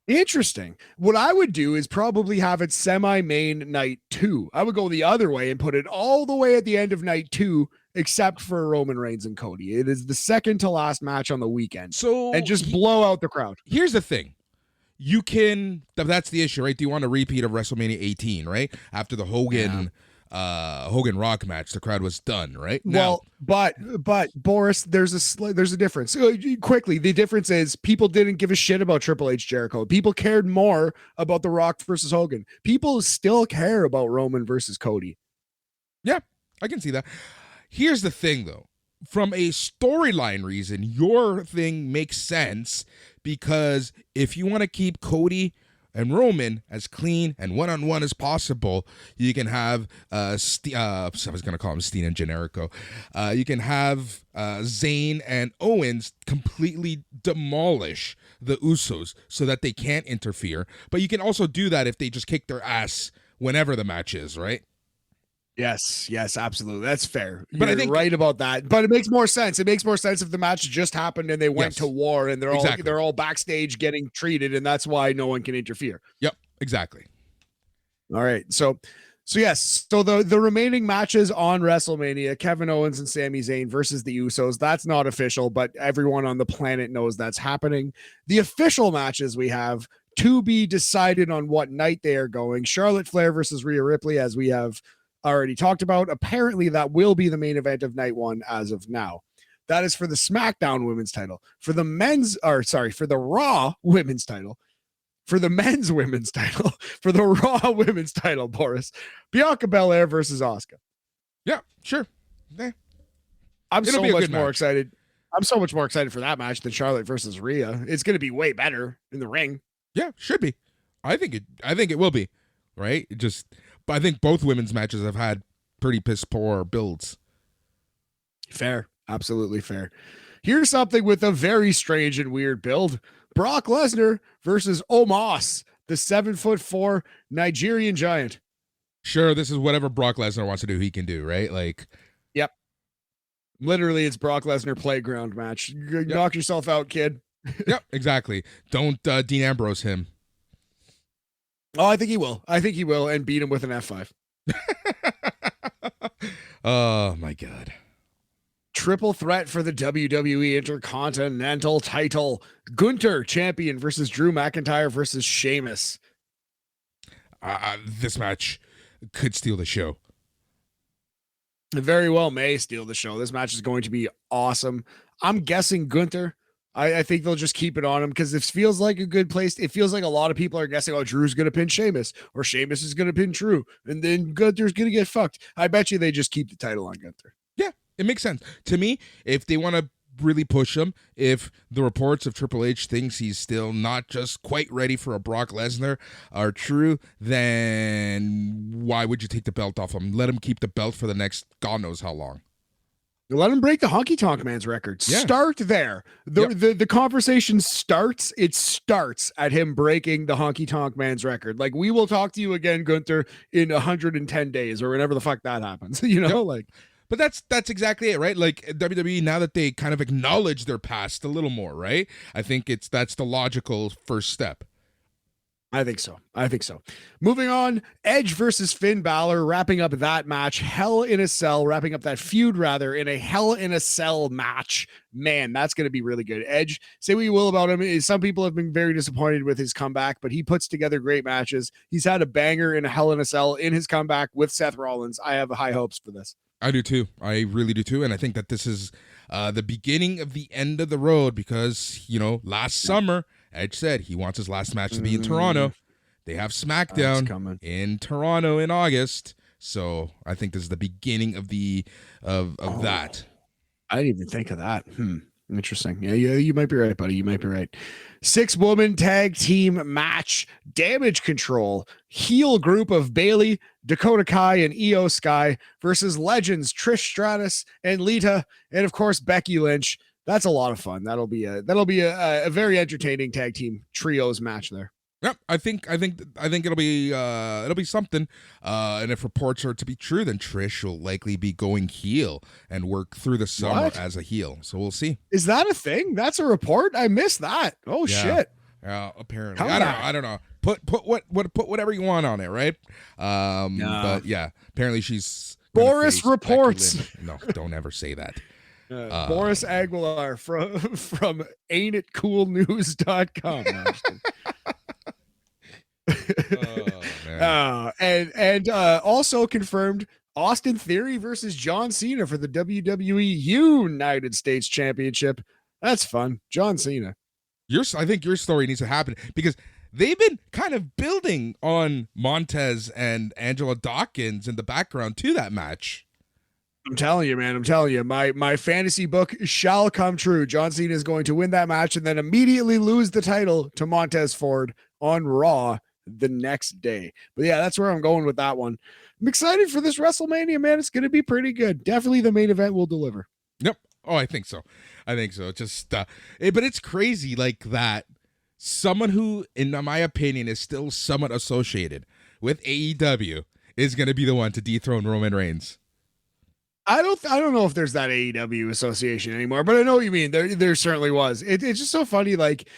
Interesting. What I would do is probably have it semi-main night two. I would go the other way and put it all the way at the end of night two, except for Roman Reigns and Cody. It is the second to last match on the weekend. So and just blow out the crowd. Here's the thing. That's the issue, right? Do you want a repeat of WrestleMania 18, right? After the Hogan Rock match, the crowd was done, right? Well, but Boris, there's a difference. Quickly, the difference is people didn't give a shit about Triple H Jericho. People cared more about The Rock versus Hogan. People still care about Roman versus Cody. Yeah, I can see that. Here's the thing, though. From a storyline reason, your thing makes sense because if you want to keep Cody and Roman as clean and one-on-one as possible, you can have I was going to call him Steen and Generico. You can have Zayn and Owens completely demolish the Usos so that they can't interfere. But you can also do that if they just kick their ass whenever the match is, right? Yes, absolutely. That's fair. But I think right about that. But it makes more sense. It makes more sense if the match just happened and they went to war and they're all backstage getting treated, and that's why no one can interfere. Yep, exactly. All right. So yes. So the remaining matches on WrestleMania, Kevin Owens and Sami Zayn versus the Usos. That's not official, but everyone on the planet knows that's happening. The official matches we have to be decided on what night they are going. Charlotte Flair versus Rhea Ripley, as we have already talked about. Apparently that will be the main event of night one as of now. That is for the SmackDown women's title. For the Raw women's title. For the men's women's title. For the Raw women's title, Boris. Bianca Belair versus Asuka. Yeah, sure. I'm so much more excited. I'm so much more excited for that match than Charlotte versus Rhea. It's going to be way better in the ring. Yeah, should be. I think it will be, right? But I think both women's matches have had pretty piss poor builds. Fair. Absolutely fair. Here's something with a very strange and weird build. Brock Lesnar versus Omos, the 7'4" Nigerian giant. Sure, this is whatever Brock Lesnar wants to do, he can do, right? Like, yep. Literally, it's Brock Lesnar playground match. Knock yourself out, kid. Yep, exactly. Don't Dean Ambrose him. Oh, I think he will. I think he will, and beat him with an F5. Oh my God. Triple threat for the WWE Intercontinental title. Gunther champion versus Drew McIntyre versus Sheamus. This match could steal the show. It very well may steal the show. This match is going to be awesome. I'm guessing Gunther. I think they'll just keep it on him because this feels like a good place. It feels like a lot of people are guessing, oh, Drew's going to pin Sheamus or Sheamus is going to pin Drew. And then Gunther's going to get fucked. I bet you they just keep the title on Gunther. Yeah, it makes sense. To me, if they want to really push him, if the reports of Triple H thinks he's still not just quite ready for a Brock Lesnar are true, then why would you take the belt off him? Let him keep the belt for the next God knows how long. Let him break the Honky Tonk Man's record. Yeah. Start there. The conversation starts. It starts at him breaking the Honky Tonk Man's record. Like, we will talk to you again, Gunther, in 110 days or whenever the fuck that happens. You know, like. But that's exactly it, right? Like WWE, now that they kind of acknowledge their past a little more, right? I think that's the logical first step. I think so. Moving on, Edge versus Finn Balor, wrapping up that match. Hell in a Cell, wrapping up that feud, rather, in a Hell in a Cell match. Man, that's going to be really good. Edge, say what you will about him. Some people have been very disappointed with his comeback, but he puts together great matches. He's had a banger in a Hell in a Cell in his comeback with Seth Rollins. I have high hopes for this. I do too. I really do too. And I think that this is the beginning of the end of the road because, last summer, Edge said he wants his last match to be in Toronto. They have SmackDown in Toronto in August. So I think this is the beginning of that. I didn't even think of that. Interesting. Yeah, you might be right, buddy. You might be right. 6-woman tag team match. Damage Control. Heel group of Bayley, Dakota Kai, and Io Sky versus legends Trish Stratus and Lita, and of course Becky Lynch. That's a lot of fun. That'll be a very entertaining tag team trios match there. Yep, I think it'll be something. And if reports are to be true, then Trish will likely be going heel and work through the summer as a heel. So we'll see. Is that a thing? That's a report? I missed that. Oh shit. Yeah, apparently. I don't know. Put whatever you want on it, right? But yeah, apparently she's Boris reports. No, don't ever say that. Boris Aguilar from ain'titcoolnews.com. And also confirmed Austin Theory versus John Cena for the WWE United States Championship. That's fun. John Cena. I think your story needs to happen because they've been kind of building on Montez and Angela Dawkins in the background to that match. I'm telling you, man. My fantasy book shall come true. John Cena is going to win that match and then immediately lose the title to Montez Ford on Raw the next day. But yeah, that's where I'm going with that one. I'm excited for this WrestleMania, man. It's going to be pretty good. Definitely the main event will deliver. Yep. Oh, I think so. Just, but it's crazy like that. Someone who, in my opinion, is still somewhat associated with AEW is going to be the one to dethrone Roman Reigns. I don't know if there's that AEW association anymore, but I know what you mean. There certainly was. It's just so funny. Like,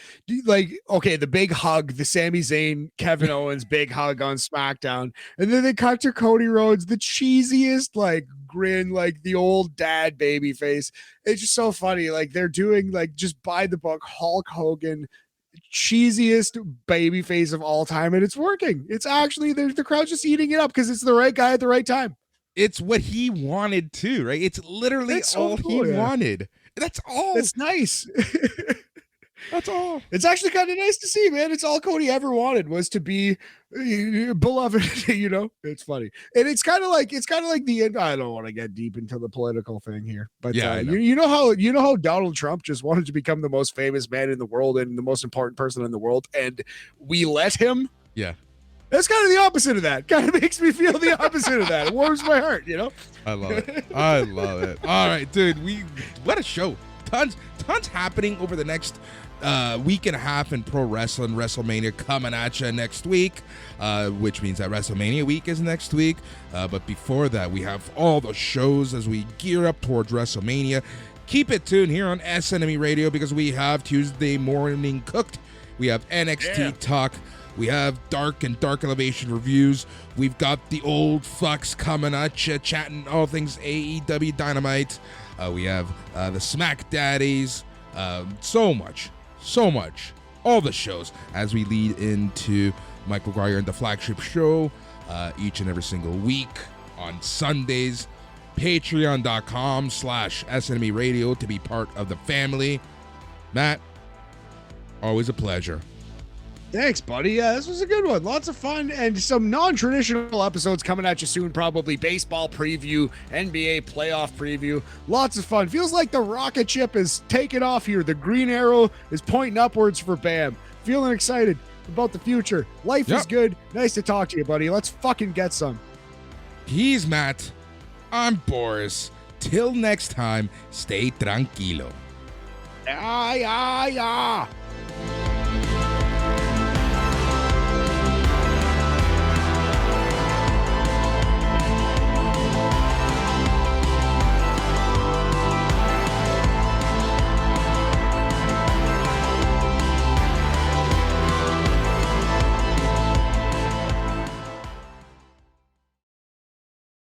okay, the big hug, the Sami Zayn, Kevin Owens big hug on SmackDown, and then they cut to Cody Rhodes, the cheesiest like grin, like the old dad baby face. It's just so funny. Like they're doing like just by the book Hulk Hogan, cheesiest baby face of all time, and it's working. It's actually the crowd's just eating it up because it's the right guy at the right time. It's what he wanted too, right? It's literally all he wanted. That's all. It's nice. That's all. It's actually kind of nice to see, man. It's all Cody ever wanted was to be beloved. It's funny, and it's kind of like the end. I don't want to get deep into the political thing here, but yeah, you know how Donald Trump just wanted to become the most famous man in the world and the most important person in the world, and we let him. Yeah. That's kind of the opposite of that. Kind of makes me feel the opposite of that. It warms my heart, I love it. I love it. All right, dude. What a show. tons happening over the next week and a half in pro wrestling. Wrestlemania coming at you next week, which means that Wrestlemania week is next week. But before that, we have all the shows as we gear up towards Wrestlemania. Keep it tuned here on SNME Radio because we have Tuesday Morning Cooked. We have NXT Talk. We have Dark Elevation reviews. We've got the old fucks coming at you, chatting all things AEW Dynamite. We have the Smack Daddies. So much. All the shows as we lead into Michael Guire and the flagship show each and every single week on Sundays. Patreon.com/SNME Radio to be part of the family. Matt, always a pleasure. Thanks, buddy. Yeah, this was a good one. Lots of fun and some non-traditional episodes coming at you soon. Probably baseball preview, NBA playoff preview. Lots of fun. Feels like the rocket ship is taking off here. The green arrow is pointing upwards for Bam. Feeling excited about the future. Life is good. Nice to talk to you, buddy. Let's fucking get some. He's Matt. I'm Boris. Till next time, stay tranquilo. Yeah.